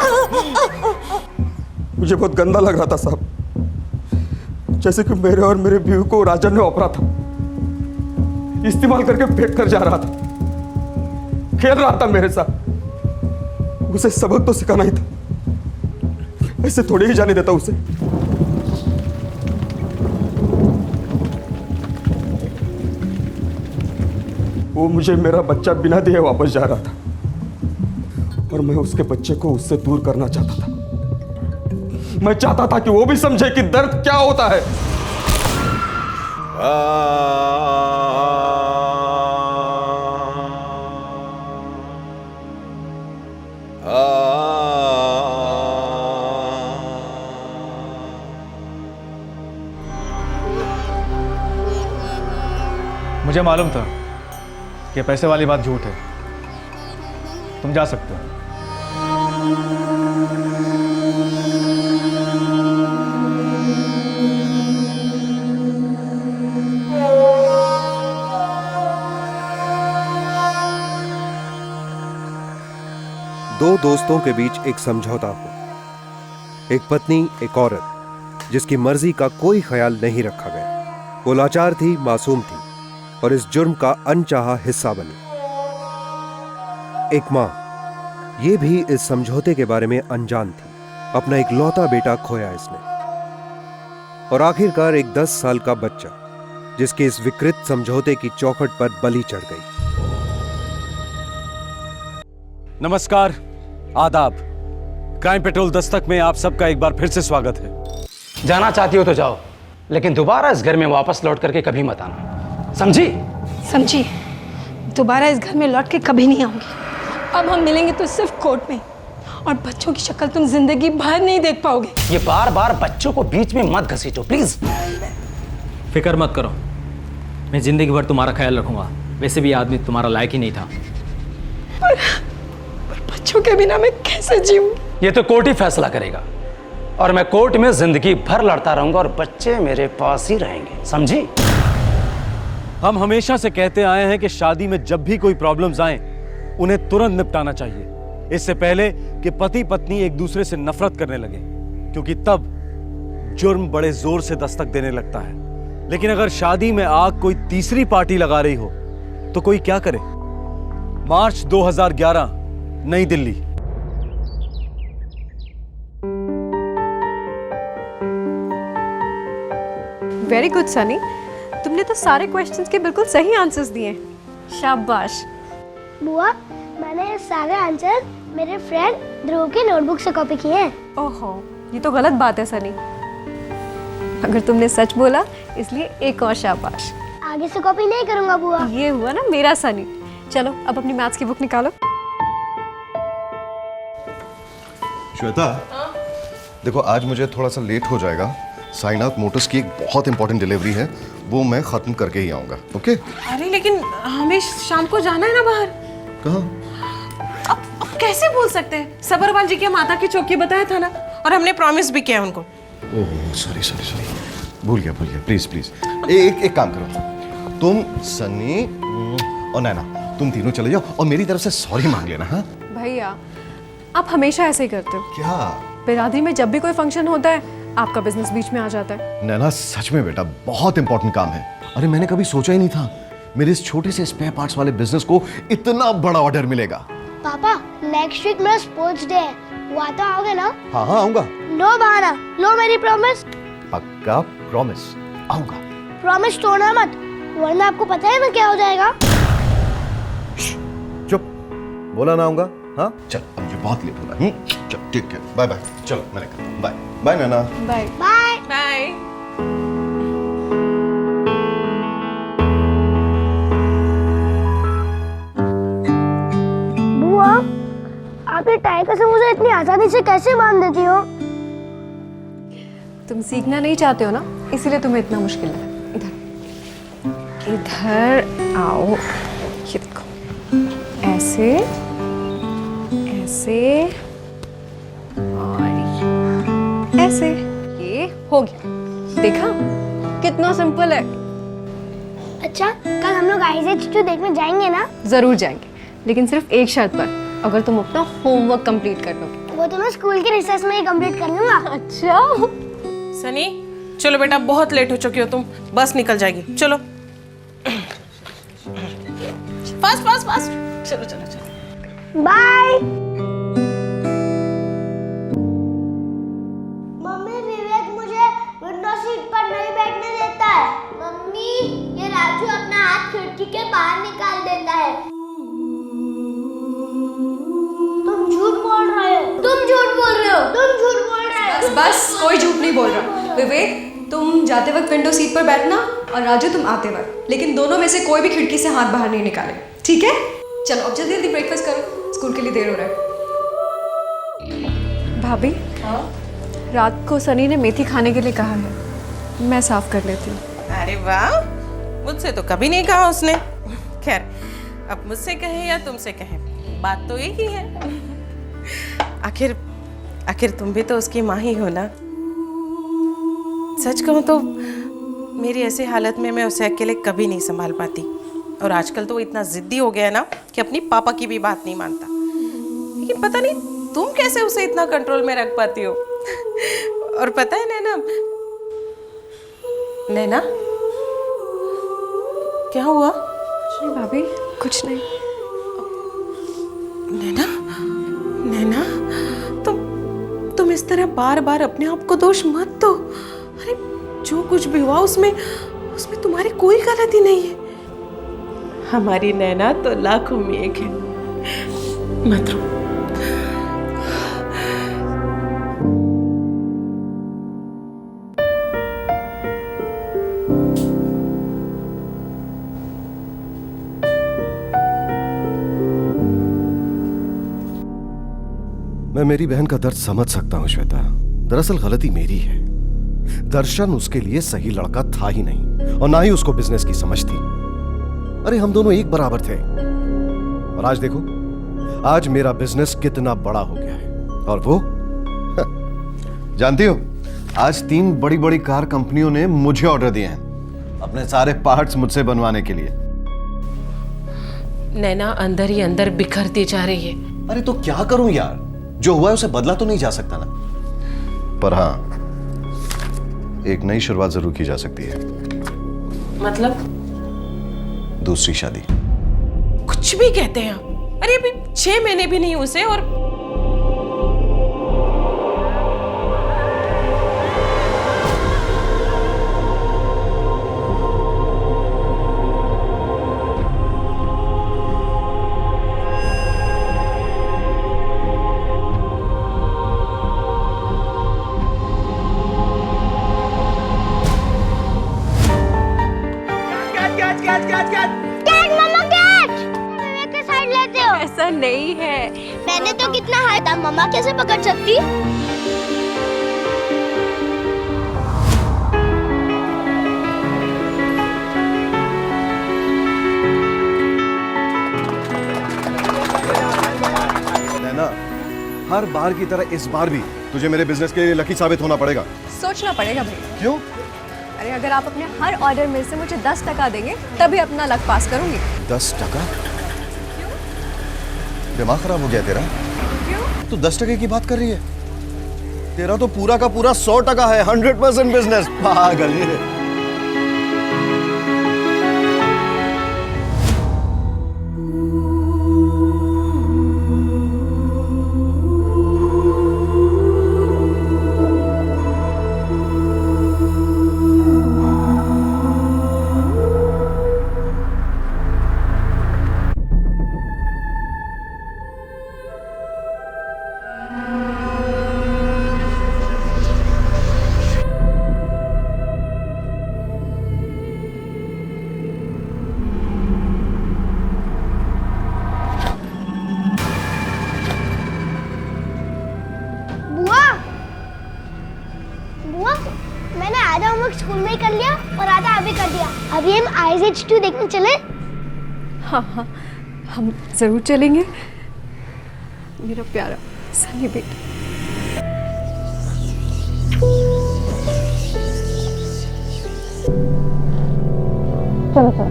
मुझे बहुत गंदा लग रहा था साहब, जैसे कि मेरे और मेरे बीवी को राजन ने ओपरा था, इस्तेमाल करके फेंक कर जा रहा था, खेल रहा था मेरे साथ। उसे सबक तो सिखाना ही था, ऐसे थोड़ी ही जाने देता उसे। वो मुझे मेरा बच्चा बिना दिए वापस जा रहा था और मैं उसके बच्चे को उससे दूर करना चाहता था। मैं चाहता था कि वो भी समझे कि दर्द क्या होता है। मुझे मालूम था कि पैसे वाली बात झूठ है। तुम जा सकते हो। दो दोस्तों के बीच एक समझौता हो। एक पत्नी, एक औरत जिसकी मर्जी का कोई ख्याल नहीं रखा गया। वो लाचार थी, मासूम थी और इस जुर्म का अनचाहा हिस्सा बनी। एक मां, ये भी इस समझौते के बारे में अनजान थी। अपना एक लौता बेटा खोया इसने। और आखिरकार एक 10 साल का बच्चा जिसके इस विकृत समझौते की चौखट पर बलि चढ़ गई। नमस्कार, आदाब। क्राइम पेट्रोल दस्तक में आप सबका एक बार फिर से स्वागत है। जाना चाहती हो तो जाओ, लेकिन दोबारा इस घर में वापस लौट करके कभी मत आना, समझी? समझी। दोबारा इस घर में लौट के कभी नहीं आऊंगी। अब हम मिलेंगे तो सिर्फ कोर्ट में, और बच्चों की शक्ल तुम जिंदगी भर नहीं देख पाओगे। ये बार बार बच्चों को बीच में मत घसीटो प्लीज। फिक्र मत करो, मैं जिंदगी भर तुम्हारा ख्याल रखूंगा। वैसे भी आदमी तुम्हारा लायक ही नहीं था। पर बच्चों के बिना मैं कैसे जीऊंगी? ये तो कोर्ट ही फैसला करेगा, और मैं कोर्ट में जिंदगी भर लड़ता रहूंगा और बच्चे मेरे पास ही रहेंगे, समझी? हम हमेशा से कहते आए हैं कि शादी में जब भी कोई प्रॉब्लम्स आए उन्हें तुरंत निपटाना चाहिए, इससे पहले कि पति पत्नी एक दूसरे से नफरत करने लगे, क्योंकि तब जुर्म बड़े जोर से दस्तक देने लगता है। लेकिन अगर शादी में आग कोई तीसरी पार्टी लगा रही हो तो कोई क्या करे? मार्च 2011, नई दिल्ली। वेरी गुड सनी, तुमने तो सारे क्वेश्चंस के बिल्कुल सही आंसर्स दिए। शाबाश। बुआ, मैंने ये सारे आंसर मेरे फ्रेंड ध्रुव की नोटबुक से कॉपी किए हैं। ओहो, ये तो गलत बात है सनी। अगर तुमने सच बोला इसलिए एक और शाबाश। आगे से कॉपी नहीं करूंगा बुआ। ये हुआ ना मेरा सनी। चलो अब अपनी मैथ्स की बुक निकालो। श्वेता, देखो आज मुझे थोड़ा सा लेट हो जाएगा। साइन आउट मोटर्स की एक बहुत इंपॉर्टेंट डिलीवरी है, वो मैं खत्म करके ही आऊंगा। ओके? अरे लेकिन हमें शाम को जाना है ना बाहर। कहाँ? अब कैसे बोल सकते हैं? सबरवाल जी के माता की चौकी बताया था ना, और हमने प्रॉमिस भी किया उनको। Oh sorry sorry sorry. भूल गया प्लीज प्लीज। एक काम करो, तुम सन्नी और नैना तुम तीनों चले जाओ और मेरी तरफ से सॉरी मांग लेना। हाँ भैया आप हमेशा ऐसे ही करते हो। क्या? बिरादरी में जब भी कोई फंक्शन होता है आपका बिजनेस बीच में आ जाता है। नैना सच में बेटा बहुत इंपॉर्टेंट काम है। अरे मैंने कभी सोचा ही नहीं था मेरे इस छोटे से स्पेयर पार्ट्स वाले बिजनेस को इतना बड़ा ऑर्डर मिलेगा। पापा नेक्स्ट वीक मेरा स्पोर्ट्स डे है, वो आता आओगे ना? हाँ आऊंगा। लो बहाना, लो मेरी प्रॉमिस। पक्का प्रॉमिस आऊंगा। प्रॉमिस तोड़ना मत, वरना आपको पता है ना क्या हो जाएगा। चुप, बोला ना आऊंगा। हाँ चल, अब मुझे बहुत लेट हो रहा है। चल ठीक है, बाय बाय। चलो मैं निकलता हूँ, bye bye Naina. Bye bye bye. बुआ, आप ये टाइगर से मुझे इतनी आसानी से कैसे बांध देती हो? तुम सीखना नहीं चाहते हो ना, इसीलिए तुम्हें इतना मुश्किल है। इधर इधर आओ, ये देखो, ऐसे ऐसे और ऐसे, ये हो गया। देखा कितना सिंपल है। अच्छा, कल हम लोग IZ2 देखने जाएंगे ना? जरूर जाएंगे, लेकिन सिर्फ एक शर्त पर, अगर तुम अपना होमवर्क कंप्लीट कर लोगे। वो तो मैं स्कूल के रिसेस में ही कंप्लीट कर लूंगा। अच्छा सनी चलो बेटा, बहुत लेट हो चुकी हो तुम, बस निकल जाएगी। चलो फास्ट फास्ट फास्ट, चलो चलो चलो। बाय। मम्मी विवेक मुझे विंडो सीट पर नहीं बैठने देता है। मम्मी ये राजू अपना हाथ खिड़की के बाहर निकाल देता है। तुम झूठ बोल रहे हो, तुम झूठ बोल रहे हो, तुम झूठ बोल रहे हो। बस कोई झूठ नहीं बोल रहा। विवेक तुम जाते वक्त विंडो सीट पर बैठना और राजू तुम आते वक्त, लेकिन दोनों में से कोई भी खिड़की से हाथ बाहर नहीं निकाले, ठीक है? चलो अब जल्दी जल्दी ब्रेकफास्ट करो, स्कूल के लिए देर हो रहा है। भाभी रात को सनी ने मेथी खाने के लिए कहा है, मैं साफ कर लेती हूँ। अरे वाह, मुझसे तो कभी नहीं कहा उसने। खैर अब मुझसे कहे या तुमसे कहे, बात तो एक ही है। आखिर तुम भी तो उसकी माँ ही हो ना। सच कहूँ तो मेरी ऐसी हालत में मैं उसे अकेले कभी नहीं संभाल पाती, और आजकल तो वो इतना जिद्दी हो गया है ना कि अपनी पापा की भी बात नहीं मानता। लेकिन पता नहीं तुम कैसे उसे इतना कंट्रोल में रख पाती हो। और पता है नैना, नैना क्या हुआ? कुछ नहीं भाभी, कुछ नहीं। नैना नैना तुम इस तरह बार बार अपने आप को दोष मत दो। अरे जो कुछ भी हुआ उसमें तुम्हारी कोई गलती नहीं है। हमारी नैना तो लाखों में एक है। मत रो। मैं मेरी बहन का दर्द समझ सकता हूं श्वेता। दरअसल गलती मेरी है। दर्शन उसके लिए सही लड़का था ही नहीं, और ना ही उसको बिजनेस की समझ थी। अरे हम दोनों एक बराबर थे, और आज देखो, आज मेरा बिजनेस कितना बड़ा हो गया है। और वो जानती हो, आज 3 बड़ी बड़ी कार कंपनियों ने मुझे ऑर्डर दिए हैं अपने सारे पार्ट्स मुझसे बनवाने के लिए। नैना अंदर ही अंदर बिखरती जा रही है। अरे तो क्या करूं यार, जो हुआ है उसे बदला तो नहीं जा सकता ना। पर हाँ, एक नई शुरुआत जरूर की जा सकती है। मतलब? दूसरी शादी। कुछ भी कहते हैं आप। अरे अभी 6 महीने भी नहीं उसे, और ऐसा नहीं है। मैंने तो कितना हाथ था, मम्मा कैसे पकड़ सकती? नैना, हर बार की तरह इस बार भी तुझे मेरे बिजनेस के लिए लकी साबित होना पड़ेगा। सोचना पड़ेगा भाई। क्यों? अरे अगर आप अपने हर ऑर्डर में से मुझे 10% देंगे तभी अपना लक पास करूंगी। 10%? दिमाग खराब हो गया तेरा? क्यों? तू 10% की बात कर रही है? तेरा तो पूरा का पूरा 100% है, 100% बिजनेस। पागल ये। स्कूल में ही कर लिया और आधा अभी कर दिया। अभी हम ISH2 देखने चले? हाँ हाँ, हम जरूर चलेंगे मेरा प्यारा सनी बेटा। चलो चलो।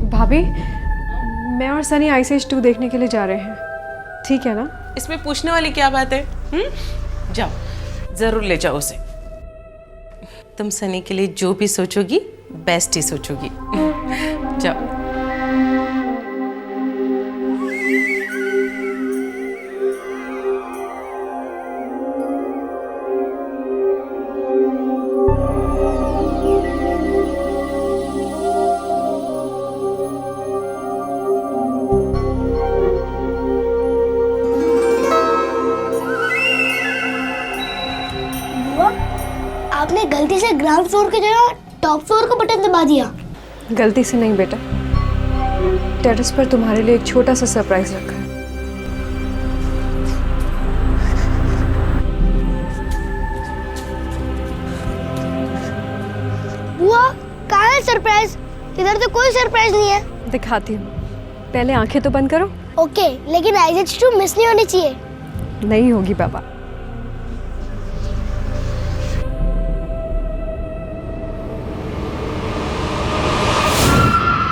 भाभी, मैं और सनी ISH2 देखने के लिए जा रहे हैं, ठीक है ना? इसमें पूछने वाली क्या बात है? जाओ, जरूर ले जाओ उसे। तुम सनी के लिए जो भी सोचोगी बेस्ट ही सोचोगी। जाओ। आपने गलती से ग्राउंड फ्लोर की जगह टॉप फ्लोर का बटन दबा दिया। गलती से नहीं बेटा, टेरेस पर तुम्हारे लिए एक छोटा सा सरप्राइज रखा है। बुआ, कहाँ है सरप्राइज? इधर तो कोई सरप्राइज नहीं है। दिखाती हूँ, पहले आंखें तो बंद करो। ओके, लेकिन ISH2 मिस नहीं होनी चाहिए। नहीं होगी बाबा।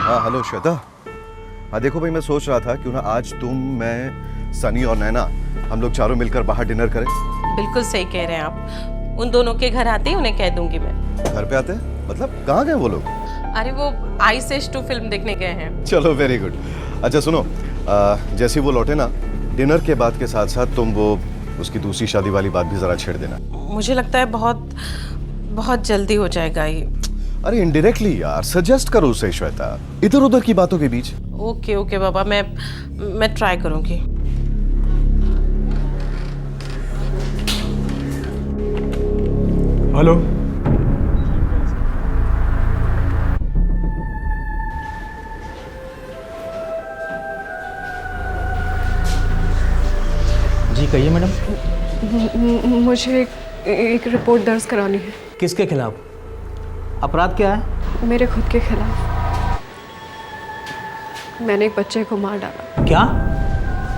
हाँ हेलो श्वेता। हाँ देखो भाई, मैं सोच रहा था क्यों ना आज तुम, मैं, सनी और नैना हम लोग चारों मिलकर बाहर डिनर करें। बिल्कुल सही कह रहे हैं आप। उन दोनों के घर आते ही उन्हें कह दूंगी मैं। घर पे आते? मतलब कहाँ गए वो लोग? अरे वो ISH2 फिल्म देखने गए हैं। चलो वेरी गुड। अच्छा सुनो, जैसे वो लौटे ना, डिनर के बाद के साथ साथ तुम वो उसकी दूसरी शादी वाली बात भी जरा छेड़ देना। मुझे लगता है बहुत बहुत जल्दी हो जाएगा ये। अरे इनडायरेक्टली यार, सजेस्ट करो उसे श्वेता, इधर उधर की बातों के बीच। ओके ओके बाबा, मैं ट्राई करूंगी। हेलो। जी कहिए मैडम। मुझे एक रिपोर्ट दर्ज करानी है। किसके खिलाफ? अपराध क्या है? मेरे खुद के खिलाफ। मैंने एक बच्चे को मार डाला। क्या?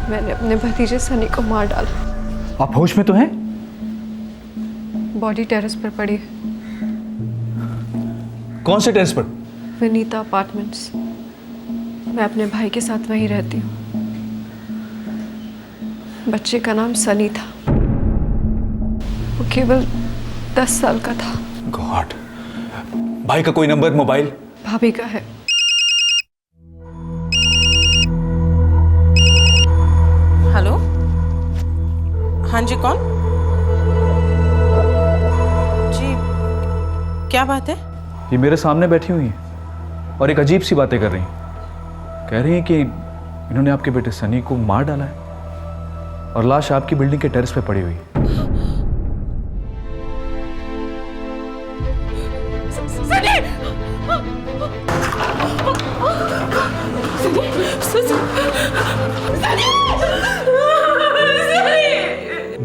मैंने अपने भतीजे सनी को मार डाला। आप होश में तो हैं? बॉडी टेरेस पर पड़ी है। कौन से टेरेस पर? विनीता अपार्टमेंट्स। मैं अपने भाई के साथ वहीं रहती हूँ। बच्चे का नाम सनी था। वो केवल 10 साल का था। गॉड। भाई का कोई नंबर, मोबाइल? भाभी का है। हेलो, हाँ जी, कौन? जी, क्या बात है? ये मेरे सामने बैठी हुई हैं और एक अजीब सी बातें कर रही हैं। कह रही हैं कि इन्होंने आपके बेटे सनी को मार डाला है और लाश आपकी बिल्डिंग के टेरेस पे पड़ी हुई है।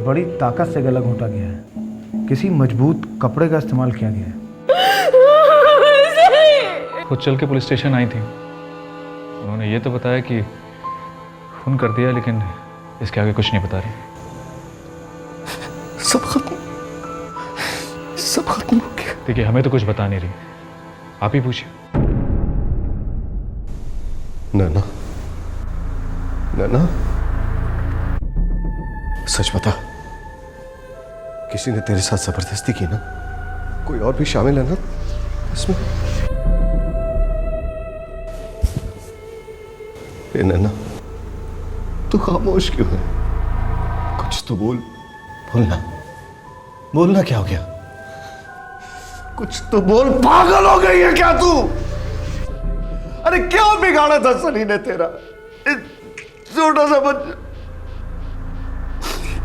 बड़ी ताकत से गला घोटा गया है। किसी मजबूत कपड़े का इस्तेमाल किया गया है। खुद चल के पुलिस स्टेशन आई थी। उन्होंने ये तो बताया कि खून कर दिया, लेकिन इसके आगे कुछ नहीं बता रही? सब खत्म हो गया। देखिए, हमें तो कुछ बता नहीं रही, आप ही पूछिए। नैना, नैना, सच बता, किसी ने तेरे साथ जबरदस्ती की ना? कोई और भी शामिल है ना इसमें? ए नैना, तू खामोश क्यों है? कुछ तो बोल। बोलना क्या हो गया? कुछ तो बोल। पागल हो गई है क्या तू? अरे क्या बिगाड़ा था सनी ने तेरा? छोटा सा बच्चा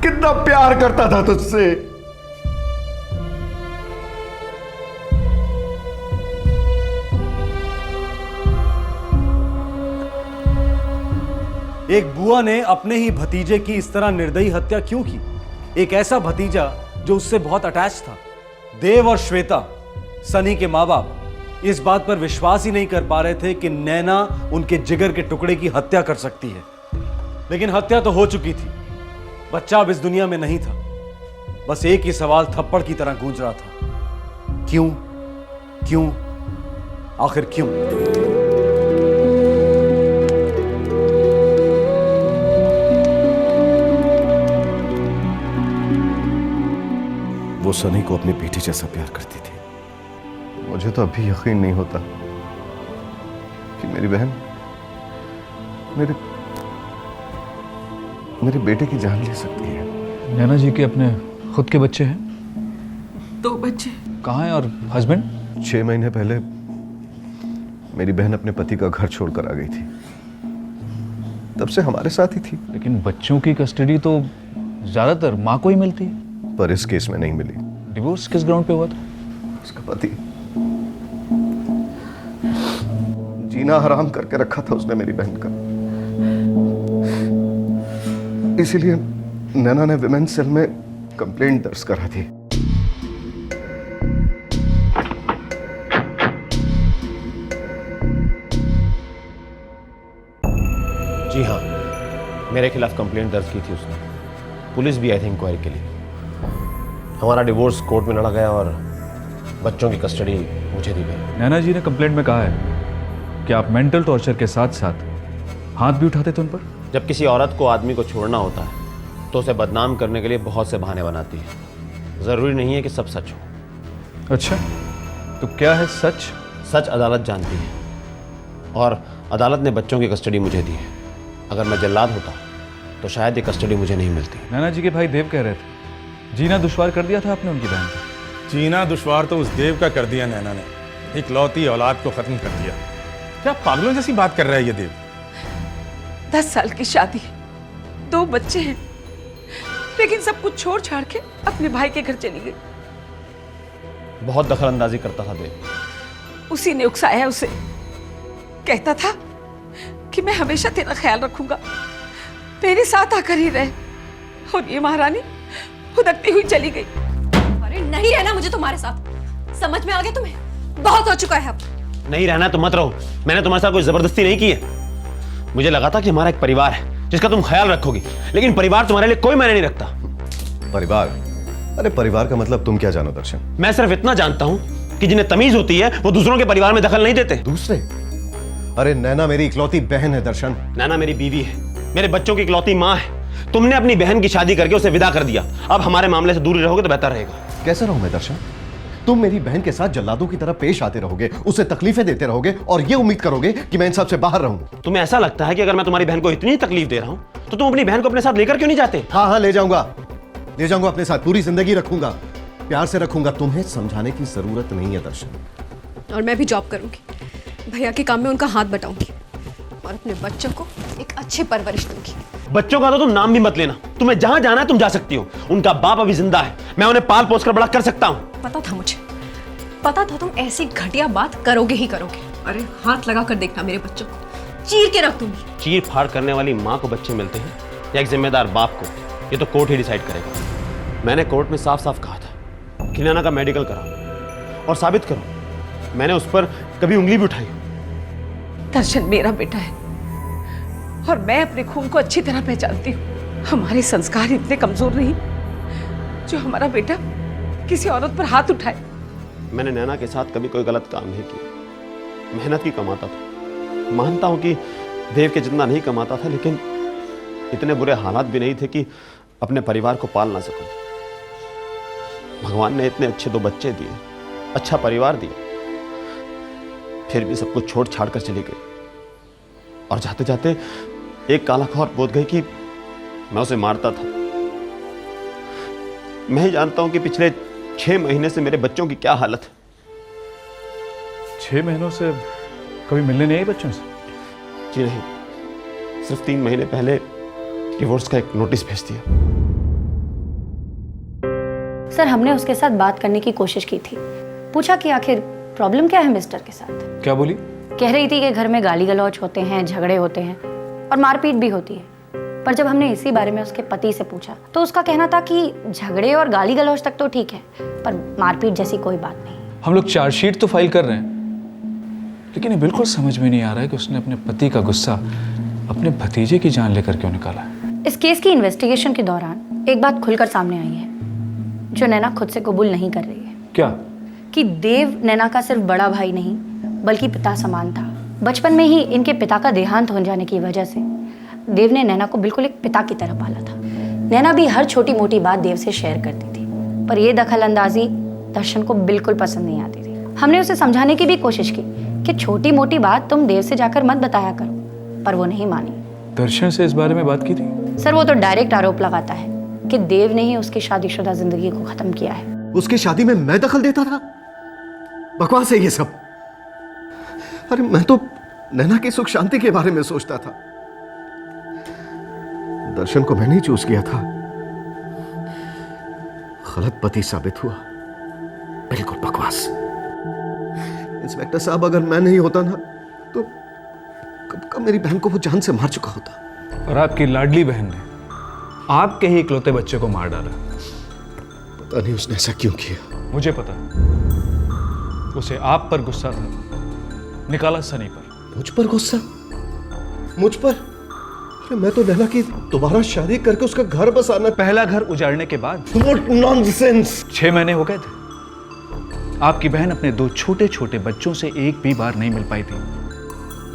कितना प्यार करता था तुझसे। एक बुआ ने अपने ही भतीजे की इस तरह निर्दयी हत्या क्यों की? एक ऐसा भतीजा जो उससे बहुत अटैच था। देव और श्वेता, सनी के माँ बाप, इस बात पर विश्वास ही नहीं कर पा रहे थे कि नैना उनके जिगर के टुकड़े की हत्या कर सकती है। लेकिन हत्या तो हो चुकी थी। बच्चा अब इस दुनिया में नहीं था। बस एक ही सवाल थप्पड़ की तरह गूंज रहा था, क्यों, क्यों, आखिर क्यों? वो सनी को अपनी बेटी जैसा प्यार करती थी। मुझे तो अभी यकीन नहीं होता कि मेरी बहन मेरे बेटे की जान ले सकती है। नैना जी के अपने खुद के बच्चे हैं? 2 बच्चे। कहाँ हैं? और हस्बैंड? 6 महीने पहले मेरी बहन अपने पति का घर छोड़कर आ गई थी। तब से हमारे साथ ही थी। लेकिन बच्चों की कस्टडी तो ज्यादातर माँ को ही मिलती है। पर इस केस में नहीं मिली। डिवोर्स किस ग्राउंड पे हुआ था? उसका पति जीना हराम करके रखा था उसने मेरी बहन का। इसीलिए नैना ने विमेंस सेल में कंप्लेंट दर्ज करा थी। जी हाँ, मेरे खिलाफ कंप्लेंट दर्ज की थी उसने। पुलिस भी आई थी इंक्वायरी के लिए। हमारा डिवोर्स कोर्ट में लड़ा गया और बच्चों की कस्टडी मुझे दी गई। नैना जी ने कंप्लेंट में कहा है कि आप मेंटल टॉर्चर के साथ साथ हाथ भी उठाते थे उन पर। जब किसी औरत को आदमी को छोड़ना होता है तो उसे बदनाम करने के लिए बहुत से बहाने बनाती है। जरूरी नहीं है कि सब सच हो। अच्छा, तो क्या है सच? सच अदालत जानती है और अदालत ने बच्चों की कस्टडी मुझे दी है। अगर मैं जल्लाद होता तो शायद ये कस्टडी मुझे नहीं मिलती। नैना जी के भाई देव कह रहे थे जीना दुश्वार कर दिया था आपने उनकी बहन को। जीना दुश्वार तो उस देव का कर दिया नैना ने। इकलौती औलाद को खत्म कर दिया। क्या पागलों जैसी बात कर रहा है ये देव? 10 साल की शादी, 2 बच्चे हैं, लेकिन सब कुछ छोड़ छाड़ के अपने भाई के घर चली गई। बहुत दखलंदाजी करता था देव। उसी ने उकसाया उसे। कहता था कि मैं हमेशा तेरा ख्याल रखूंगा, मेरे साथ आकर ही रहे। और ये महारानी हुदकती हुई चली गई। अरे नहीं रहना मुझे तुम्हारे साथ। समझ में आ गया तुम्हें? बहुत हो चुका है अब। नहीं रहना तो मत रहो। मैंने तुम्हारे साथ कोई जबरदस्ती नहीं की है। मुझे लगा था कि हमारा एक परिवार है जिसका तुम ख्याल रखोगी, लेकिन परिवार तुम्हारे लिए कोई मायने नहीं रखता। परिवार? अरे परिवार का मतलब तुम क्या जानो दर्शन? मैं सिर्फ इतना जानता हूं कि जिन्हें तमीज होती है वो दूसरों के परिवार में दखल नहीं देते। दूसरे? अरे नैना मेरी इकलौती बहन है दर्शन। नैना मेरी बीवी है, मेरे बच्चों की इकलौती माँ है। तुमने अपनी बहन की शादी करके उसे विदा कर दिया। अब हमारे मामले से दूर रहोगे तो बेहतर रहेगा। कैसे रहूं मैं दर्शन? तुम मेरी बहन के साथ जल्लादों की तरह पेश आते रहोगे, उसे तकलीफें देते रहोगे और ये उम्मीद करोगे कि मैं इन सब से बाहर रहूं। तुम्हें ऐसा लगता है कि अगर मैं तुम्हारी बहन को इतनी तकलीफ दे रहा हूं तो तुम अपनी बहन को अपने साथ लेकर क्यों नहीं जाते? हाँ ले जाऊंगा अपने साथ। पूरी जिंदगी रखूंगा, प्यार से रखूंगा। तुम्हें समझाने की जरूरत नहीं है दर्शन। और मैं भी जॉब करूंगी, भैया के काम में उनका हाथ बटाऊंगी और अपने बच्चों को एक अच्छी परवरिश दूंगी। बच्चों का तो तुम नाम भी मत लेना। तुम्हें जहां जाना है तुम जा सकती हो। उनका बाप अभी जिंदा है, मैं उन्हें पाल पोस कर बड़ा कर सकता हूं। पता था मुझे, पता था तुम ऐसी घटिया बात करोगे ही करोगे। अरे हाथ लगा कर देखना, मेरे बच्चों को चीर के रख दूंगी। चीर फाड़ करने वाली माँ को बच्चे मिलते हैं या एक जिम्मेदार बाप को, ये तो कोर्ट ही डिसाइड करेगा। मैंने कोर्ट में साफ साफ कहा था कि नैना का मेडिकल कराओ और साबित करो मैंने उस पर कभी उंगली भी उठाई। दर्शन मेरा बेटा है और मैं अपने खून को अच्छी तरह पहचानती हूँ। हमारे संस्कार इतने कमजोर नहीं जो हमारा बेटा किसी औरत पर हाथ उठाए। मैंने नैना के साथ कभी कोई गलत काम नहीं किया। मेहनत की कमाता था। मानता हूं कि देव के जितना नहीं कमाता था, लेकिन इतने बुरे हालात भी नहीं थे कि अपने परिवार को पाल ना सकूं। भगवान ने इतने अच्छे 2 बच्चे दिए, अच्छा परिवार दिया, फिर भी सब कुछ छोड़ छाड़ कर चली गई। और जाते जाते एक काला खौर बोध गई कि मैं उसे मारता था। मैं ही जानता हूं कि पिछले 6 महीने से मेरे बच्चों की क्या हालत है। 6 महीनों से कभी मिलने नहीं आई बच्चों से? जी नहीं, सिर्फ 3 महीने पहले डिवोर्स का एक नोटिस भेज दिया। सर, हमने उसके साथ बात करने की कोशिश की थी। पूछा कि आखिर प्रॉब्लम क्या है मिस्टर के साथ। क्या बोली? कह रही थी कि घर में गाली गलौज होते हैं, झगड़े होते हैं और मारपीट भी होती है। पर जब हमने इसी बारे में उसके पति से पूछा तो उसका कहना था कि झगड़े और गाली गलौज तक तो ठीक है, पर मारपीट जैसी कोई बात नहीं। हम लोग चार्जशीट तो फाइल कर रहे हैं, लेकिन ये बिल्कुल समझ में नहीं आ रहा है कि उसने अपने पति का गुस्सा अपने भतीजे की जान लेकर क्यों निकाला है। इस केस की इन्वेस्टिगेशन के दौरान एक बात खुलकर सामने आई है जो नैना खुद से कबूल नहीं कर रही है। क्या? कि देव नैना का सिर्फ बड़ा भाई नहीं बल्कि पिता समान था। बचपन में ही इनके पिता का देहांत हो जाने की वजह से देव ने नैना को बिल्कुल एक पिता की तरह पाला था। नैना भी हर छोटी मोटी बात देव से शेयर करती थी, पर यह दखल अंदाजी दर्शन को बिल्कुल पसंद नहीं आती थी। हमने उसे समझाने की भी कोशिश की कि छोटी मोटी बात तुम देव से जाकर मत बताया करो, पर वो नहीं मानी। दर्शन से इस बारे में बात की थी? सर, वो तो डायरेक्ट आरोप लगाता है कि देव ने ही उसकी शादीशुदा जिंदगी को खत्म किया है। उसकी शादी में मैं दखल देता था? बकवास है ये सब। अरे मैं तो नैना की सुख शांति के बारे में सोचता था। दर्शन को मैंने ही चूज किया था। गलत पति साबित हुआ। बिल्कुल बकवास। इंस्पेक्टर साहब, अगर मैं नहीं होता ना तो कब कब मेरी बहन को वो जान से मार चुका होता। और आपकी लाडली बहन ने आपके ही इकलौते बच्चे को मार डाला। पता नहीं उसने ऐसा क्यों किया। मुझे पता, उसे आप पर गुस्सा था, निकाला सनी पर। मुझ पर गुस्सा? मुझ पर? अरे मैं तो नैना की दोबारा शादी करके उसका घर बसाना। पहला घर उजाड़ने के बाद? What nonsense! 6 महीने हो गए थे। आपकी बहन अपने 2 छोटे छोटे बच्चों से एक भी बार नहीं मिल पाई थी।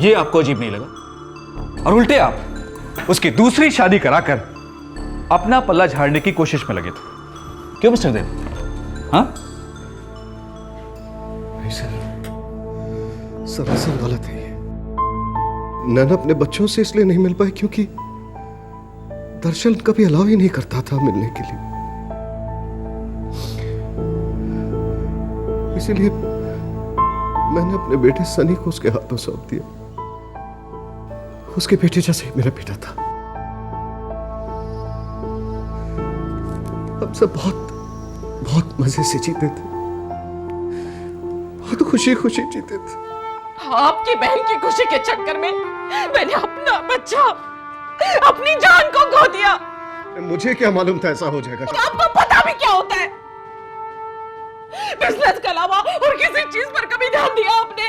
ये आपको अजीब नहीं लगा? और उल्टे आप उसकी दूसरी शादी कराकर अपना पल्ला झाड़ने की कोशिश में लगे थे। क्यों मिस्टर देव? हाँ? नहीं सर, सरासर गलत है ये। नैना अपने बच्चों से इसलिए नहीं मिल पाई क्योंकि दर्शन कभी अलाउ ही नहीं करता था मिलने के लिए। इसीलिए मैंने अपने बेटे सनी को उसके हाथों सौंप दिया। उसके बेटे जैसे ही मेरा बेटा था। हम सब बहुत मजे से जीते थे, बहुत खुशी खुशी जीते थे। आपकी बहन की खुशी के चक्कर में मैंने अपना बच्चा, अपनी जान को खो दिया। मुझे क्या मालूम था ऐसा हो जाएगा। आपको पता भी क्या होता है? बिजनेस के अलावा और किसी चीज पर कभी ध्यान दिया आपने?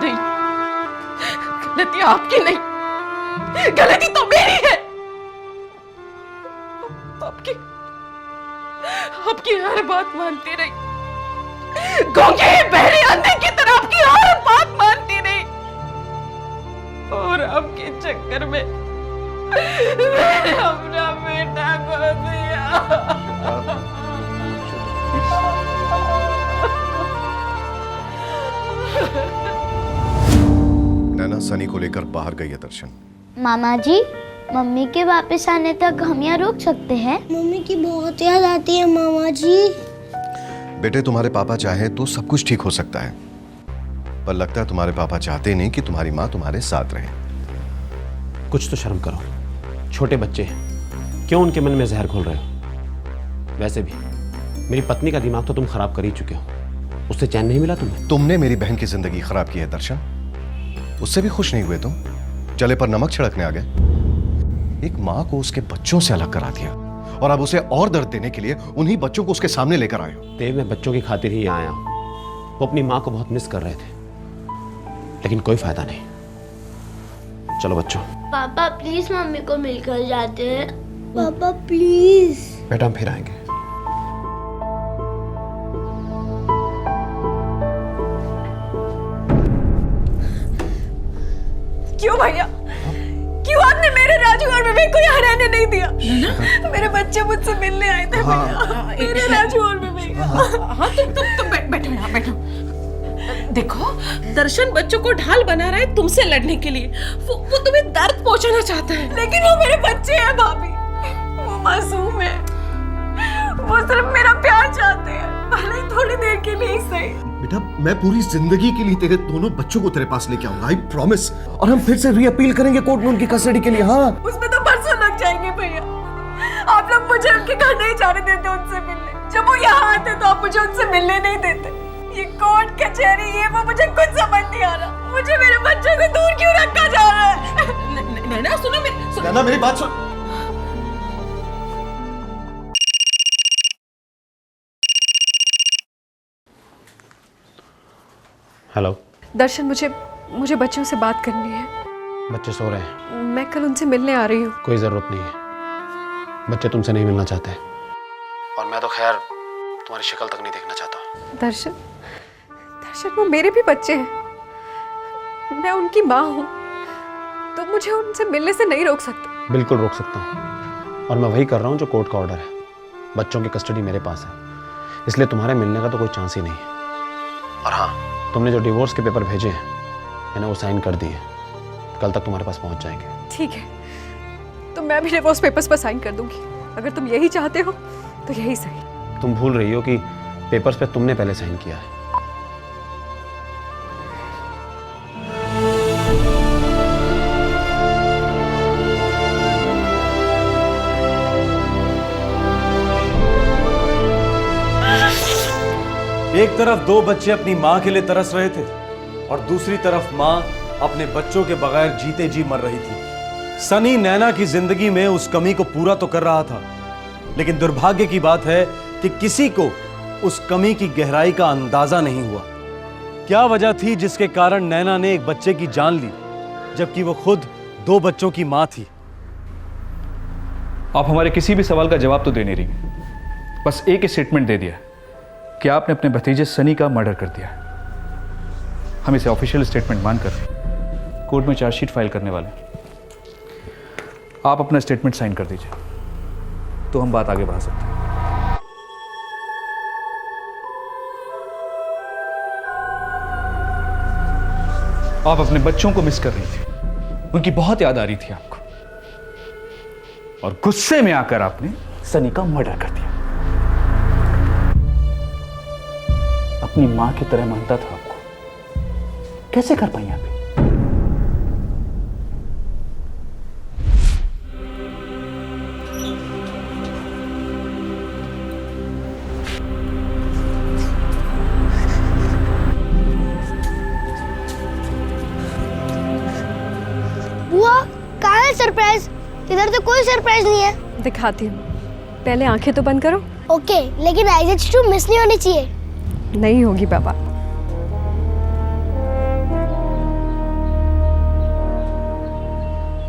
नहीं, गलती आपकी नहीं, गलती तो मेरी है। आपकी हर बात मानती रही, गूंगे बहरे अंधे की तरह आपकी हर बात मानती रही, और आपके चक्कर में मैंने अपना बेटा खो दिया। नैना सनी को लेकर बाहर गई है दर्शन। मामा जी, मम्मी के वापस आने तक हम यहाँ रुक सकते हैं? मम्मी की बहुत याद आती है मामा जी। बेटे, तुम्हारे पापा चाहे तो सब कुछ ठीक हो सकता है, पर लगता है तुम्हारे पापा चाहते नहीं कि तुम्हारी माँ तुम्हारे साथ रहे। कुछ तो शर्म करो, छोटे बच्चे हैं, क्यों उनके मन में जहर घोल रहे हो? वैसे भी मेरी पत्नी का दिमाग तो तुम खराब कर ही चुके हो, उससे चैन नहीं मिला तुम्हें? तुमने मेरी बहन की जिंदगी खराब की है दर्शन, उससे भी खुश नहीं हुए तुम? जले पर नमक छिड़कने आ गए। एक माँ को उसके बच्चों से अलग करा दिया और अब उसे और दर्द देने के लिए उन्हीं बच्चों को उसके सामने लेकर आए हो। देव, मैं बच्चों की खातिर ही आया हूं। वो अपनी माँ को बहुत मिस कर रहे थे, लेकिन कोई फायदा नहीं। चलो बच्चों। पापा प्लीज मम्मी को मिलकर जाते हैं। पापा प्लीज। बेटा हम फिर आएंगे। क्यों भैया, क्यों आपने मेरे राजू और विवेक को यहाँ रहने नहीं दिया? मेरे बच्चे मुझसे मिलने आए थे भैया, मेरे राजू और विवेक। हाँ तुम बैठो यहाँ बैठो। देखो दर्शन बच्चों को ढाल बना रहा है तुमसे लड़ने के लिए। वो तुम्हें दर्द पहुंचाना चाहता है। लेकिन वो मेरे बच्चे हैं भाभी, वो मासूम है, वो सिर्फ मेरा प्यार चाहते हैं, भले ही थोड़ी देर के लिए ही सही। बेटा मैं पूरी जिंदगी के लिए तेरे दोनों बच्चों को तेरे पास लेके आऊंगा, आई प्रॉमिस। और हम फिर से रीअपील करेंगे कोर्ट में उनकी कस्टडी के लिए। हाँ उसमें तो परसों लग जाएंगे भैया। आप लोग मुझे उनके घर नहीं जाने देते उनसे मिलने। जब वो यहाँ आते तो आप मुझे उनसे मिलने नहीं देते। ये कोर्ट कचहरी ये वो मुझे कुछ समझ नहीं आ रहा। मुझे मेरे बच्चों से दूर क्यों रखा जा रहा है? नैना सुनो नैना मेरी बात सुन। हेलो दर्शन, मुझे बच्चों से बात करनी है। बच्चे सो रहे हैं। मैं कल उनसे मिलने आ रही हूँ। कोई जरूरत नहीं है, बच्चे तुमसे नहीं मिलना चाहते। और मैं तो खैर तुम्हारी शक्ल तक नहीं देखना चाहता। दर्शन वो मेरे भी बच्चे हैं, मैं उनकी माँ हूँ, तो मुझे उनसे मिलने से नहीं रोक सकते। बिल्कुल रोक सकता हूँ, और मैं वही कर रहा हूँ जो कोर्ट का ऑर्डर है। बच्चों की कस्टडी मेरे पास है, इसलिए तुम्हारे मिलने का तो कोई चांस ही नहीं है। और हाँ, तुमने जो डिवोर्स के पेपर भेजे हैं मैंने वो साइन कर दिए, कल तक तुम्हारे पास पहुँच जाएंगे। ठीक है, तो मैं भी डिवोर्स पेपर्स पर साइन कर दूंगी। अगर तुम यही चाहते हो तो यही सही। तुम भूल रही हो कि पेपर्स पे तुमने पहले साइन किया है। एक तरफ दो बच्चे अपनी मां के लिए तरस रहे थे और दूसरी तरफ मां अपने बच्चों के बगैर जीते जी मर रही थी। सनी नैना की जिंदगी में उस कमी को पूरा तो कर रहा था, लेकिन दुर्भाग्य की बात है कि किसी को उस कमी की गहराई का अंदाजा नहीं हुआ। क्या वजह थी जिसके कारण नैना ने एक बच्चे की जान ली, जबकि वो खुद दो बच्चों की मां थी? आप हमारे किसी भी सवाल का जवाब तो दे नहीं रही, बस एक ही स्टेटमेंट दे दिया कि आपने अपने भतीजे सनी का मर्डर कर दिया। हम इसे ऑफिशियल स्टेटमेंट मानकर कोर्ट में चार्जशीट फाइल करने वाले हैं। आप अपना स्टेटमेंट साइन कर दीजिए तो हम बात आगे बढ़ा सकते हैं। आप अपने बच्चों को मिस कर रही थी, उनकी बहुत याद आ रही थी आपको, और गुस्से में आकर आपने सनी का मर्डर कर दिया। अपनी मां की तरह मानता था आपको, कैसे कर पाई आप? बुआ कहाँ है सरप्राइज? इधर तो कोई सरप्राइज नहीं है। दिखाती हूँ, पहले आंखें तो बंद करो। ओके, लेकिन IH2 मिस नहीं होनी चाहिए। नहीं होगी बाबा।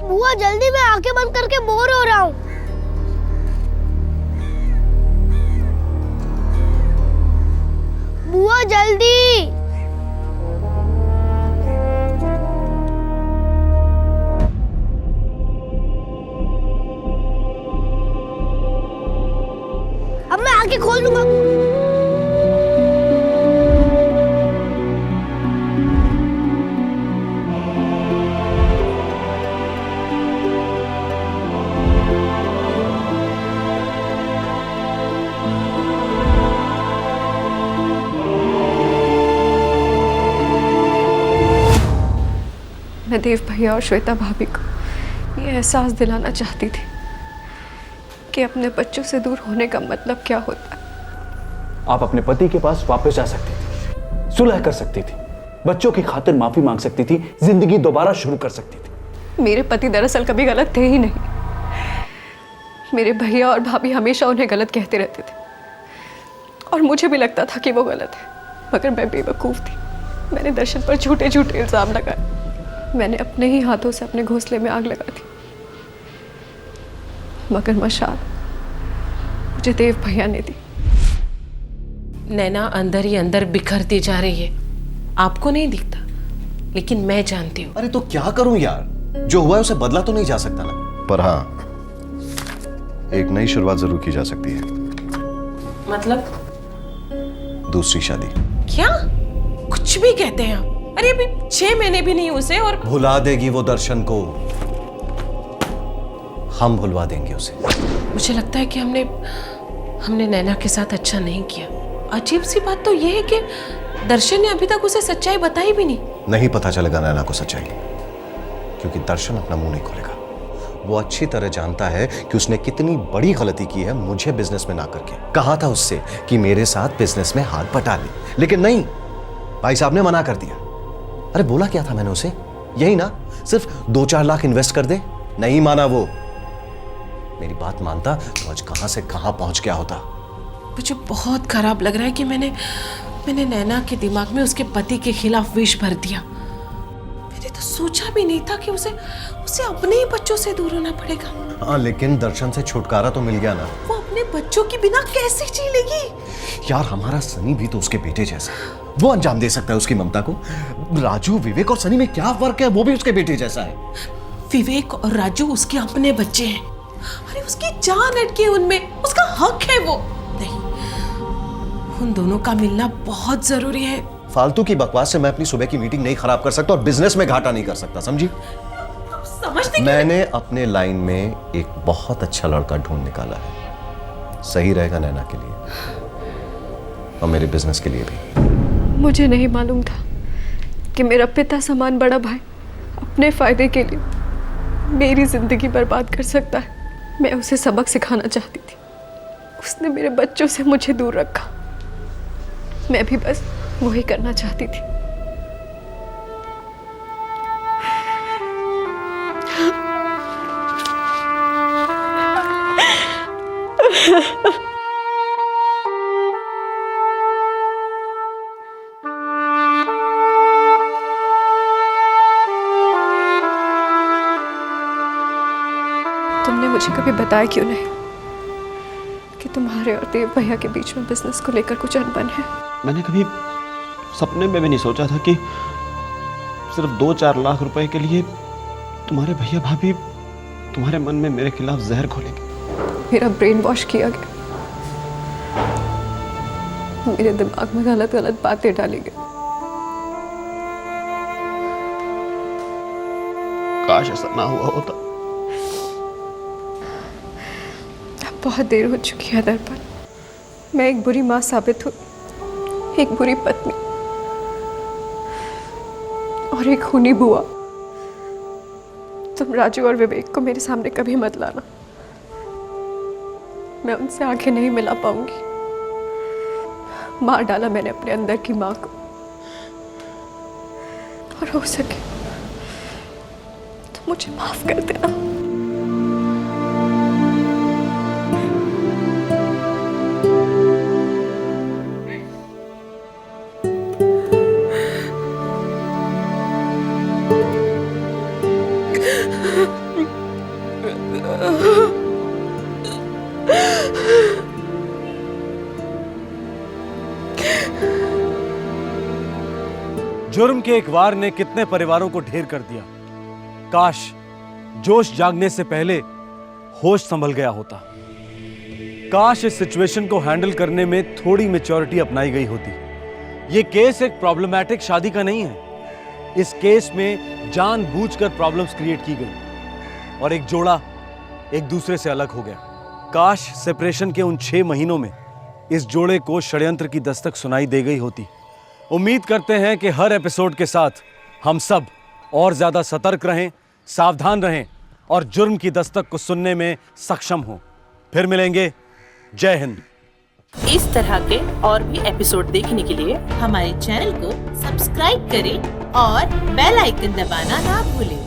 बुआ जल्दी, मैं आंखें बंद करके बोर हो रहा हूँ। बुआ जल्दी। अब मैं आंखें खोल दूंगा। मैं देव भैया और श्वेता भाभी को ये एहसास दिलाना चाहती थी कि अपने बच्चों से दूर होने का मतलब क्या होता है। आप अपने पति के पास वापस जा सकती थी, सुलह कर सकती थी, बच्चों की खातिर माफी मांग सकती थी, जिंदगी दोबारा शुरू कर सकती थी। मेरे पति दरअसल कभी गलत थे ही नहीं। मेरे भैया और भाभी हमेशा उन्हें गलत कहते रहते थे और मुझे भी लगता था कि वो गलत है, मगर मैं बेवकूफ़ थी। मैंने दर्शन पर झूठे झूठे इल्ज़ाम लगाए। मैंने अपने ही हाथों से अपने घोंसले में आग लगा दी, मगर मशाल मुझे देव भैया ने दी। नैना अंदर ही अंदर बिखरती जा रही है, आपको नहीं दिखता, लेकिन मैं जानती हूँ। अरे तो क्या करूं यार, जो हुआ है उसे बदला तो नहीं जा सकता ना। पर हाँ, एक नई शुरुआत जरूर की जा सकती है। मतलब? दूसरी शादी। क्या कुछ भी कहते हैं आप? अरे अभी 6 महीने भी नहीं उसे, और भुला देगी वो दर्शन को, हम भुलवा देंगे उसे। मुझे लगता है कि हमने नैना के साथ अच्छा नहीं किया। अजीब सी बात तो यह है कि दर्शन ने अभी तक उसे सच्चाई बताई भी नहीं पता चलेगा नैना को सच्चाई, क्योंकि दर्शन अपना मुंह नहीं खोलेगा। वो अच्छी तरह जानता है कि उसने कितनी बड़ी गलती की है मुझे बिजनेस में ना करके। कहा था उससे कि मेरे साथ बिजनेस में हाथ बटा ले, लेकिन नहीं, भाई साहब ने मना कर दिया। अरे बोला क्या था मैंने उसे, यही ना, सिर्फ 2-4 लाख इन्वेस्ट कर दे। नहीं माना वो। मेरी बात मानता तो आज कहां से कहां पहुंच गया होता। मुझे बहुत खराब लग रहा है कि मैंने नैना के दिमाग में उसके पति के खिलाफ विष भर दिया। मैंने तो सोचा भी नहीं था कि उसे अपने ही बच्चों से दूर होना पड़ेगा। हाँ, लेकिन दर्शन से छुटकारा तो मिल गया ना। वो अपने बच्चों के बिना कैसे जी लेगी? यार हमारा सनी भी तो उसके बेटे जैसा, वो अंजाम दे सकता है उसकी ममता को। राजू, विवेक और सनी में क्या फर्क है? वो भी उसके बेटे जैसा है। विवेक और राजू उसके अपने बच्चे हैं। अरे उसकी जान अटकी है उनमें, उसका हक है वो। नहीं, उन दोनों का मिलना बहुत जरूरी है। फालतू की बकवास से मैं अपनी सुबह की मीटिंग नहीं खराब कर सकता और बिजनेस में घाटा नहीं कर सकता, समझी? समझते मैंने अपने लाइन में एक बहुत अच्छा लड़का ढूंढ निकाला है, सही रहेगा नैना के लिए और मेरे बिजनेस के लिए भी। मुझे नहीं मालूम था कि मेरा पिता समान बड़ा भाई अपने फायदे के लिए मेरी जिंदगी बर्बाद कर सकता है। मैं उसे सबक सिखाना चाहती थी, उसने मेरे बच्चों से मुझे दूर रखा। मैं भी बस वही करना चाहती थी। तुमने मुझे कभी बताया क्यों नहीं कि तुम्हारे और देव भैया के बीच में बिजनेस को लेकर कुछ अनबन है? मैंने कभी सपने में भी नहीं सोचा था कि सिर्फ 2-4 लाख रुपए के लिए तुम्हारे भैया भाभी तुम्हारे मन में मेरे खिलाफ जहर घोलेंगे। मेरा ब्रेन वॉश किया गया, मेरे दिमाग में गलत गलत बातें डाली गई। काश ऐसा ना हुआ होता। अब बहुत देर हो चुकी है दर्पण। मैं एक बुरी माँ साबित हुई, एक बुरी पत्नी और एक खूनी बुआ। तुम राजू और विवेक को मेरे सामने कभी मत लाना, मैं उनसे आंखें नहीं मिला पाऊंगी। मार डाला मैंने अपने अंदर की माँ को, और हो सके तो मुझे माफ कर देना। जुर्म के एक वार ने कितने परिवारों को ढेर कर दिया। काश जोश जागने से पहले होश संभल गया होता। काश इस सिचुएशन को हैंडल करने में थोड़ी मैच्योरिटी अपनाई गई होती। यह केस एक प्रॉब्लमैटिक शादी का नहीं है। इस केस में जानबूझकर प्रॉब्लम्स क्रिएट की गई और एक जोड़ा एक दूसरे से अलग हो गया। काश सेपरेशन के उन 6 महीनों में इस जोड़े को षड्यंत्र की दस्तक सुनाई दे गई होती। उम्मीद करते हैं कि हर एपिसोड के साथ हम सब और ज्यादा सतर्क रहें, सावधान रहें और जुर्म की दस्तक को सुनने में सक्षम हों। फिर मिलेंगे। जय हिंद। इस तरह के और भी एपिसोड देखने के लिए हमारे चैनल को सब्सक्राइब करें और बेल आइकन दबाना ना भूलें।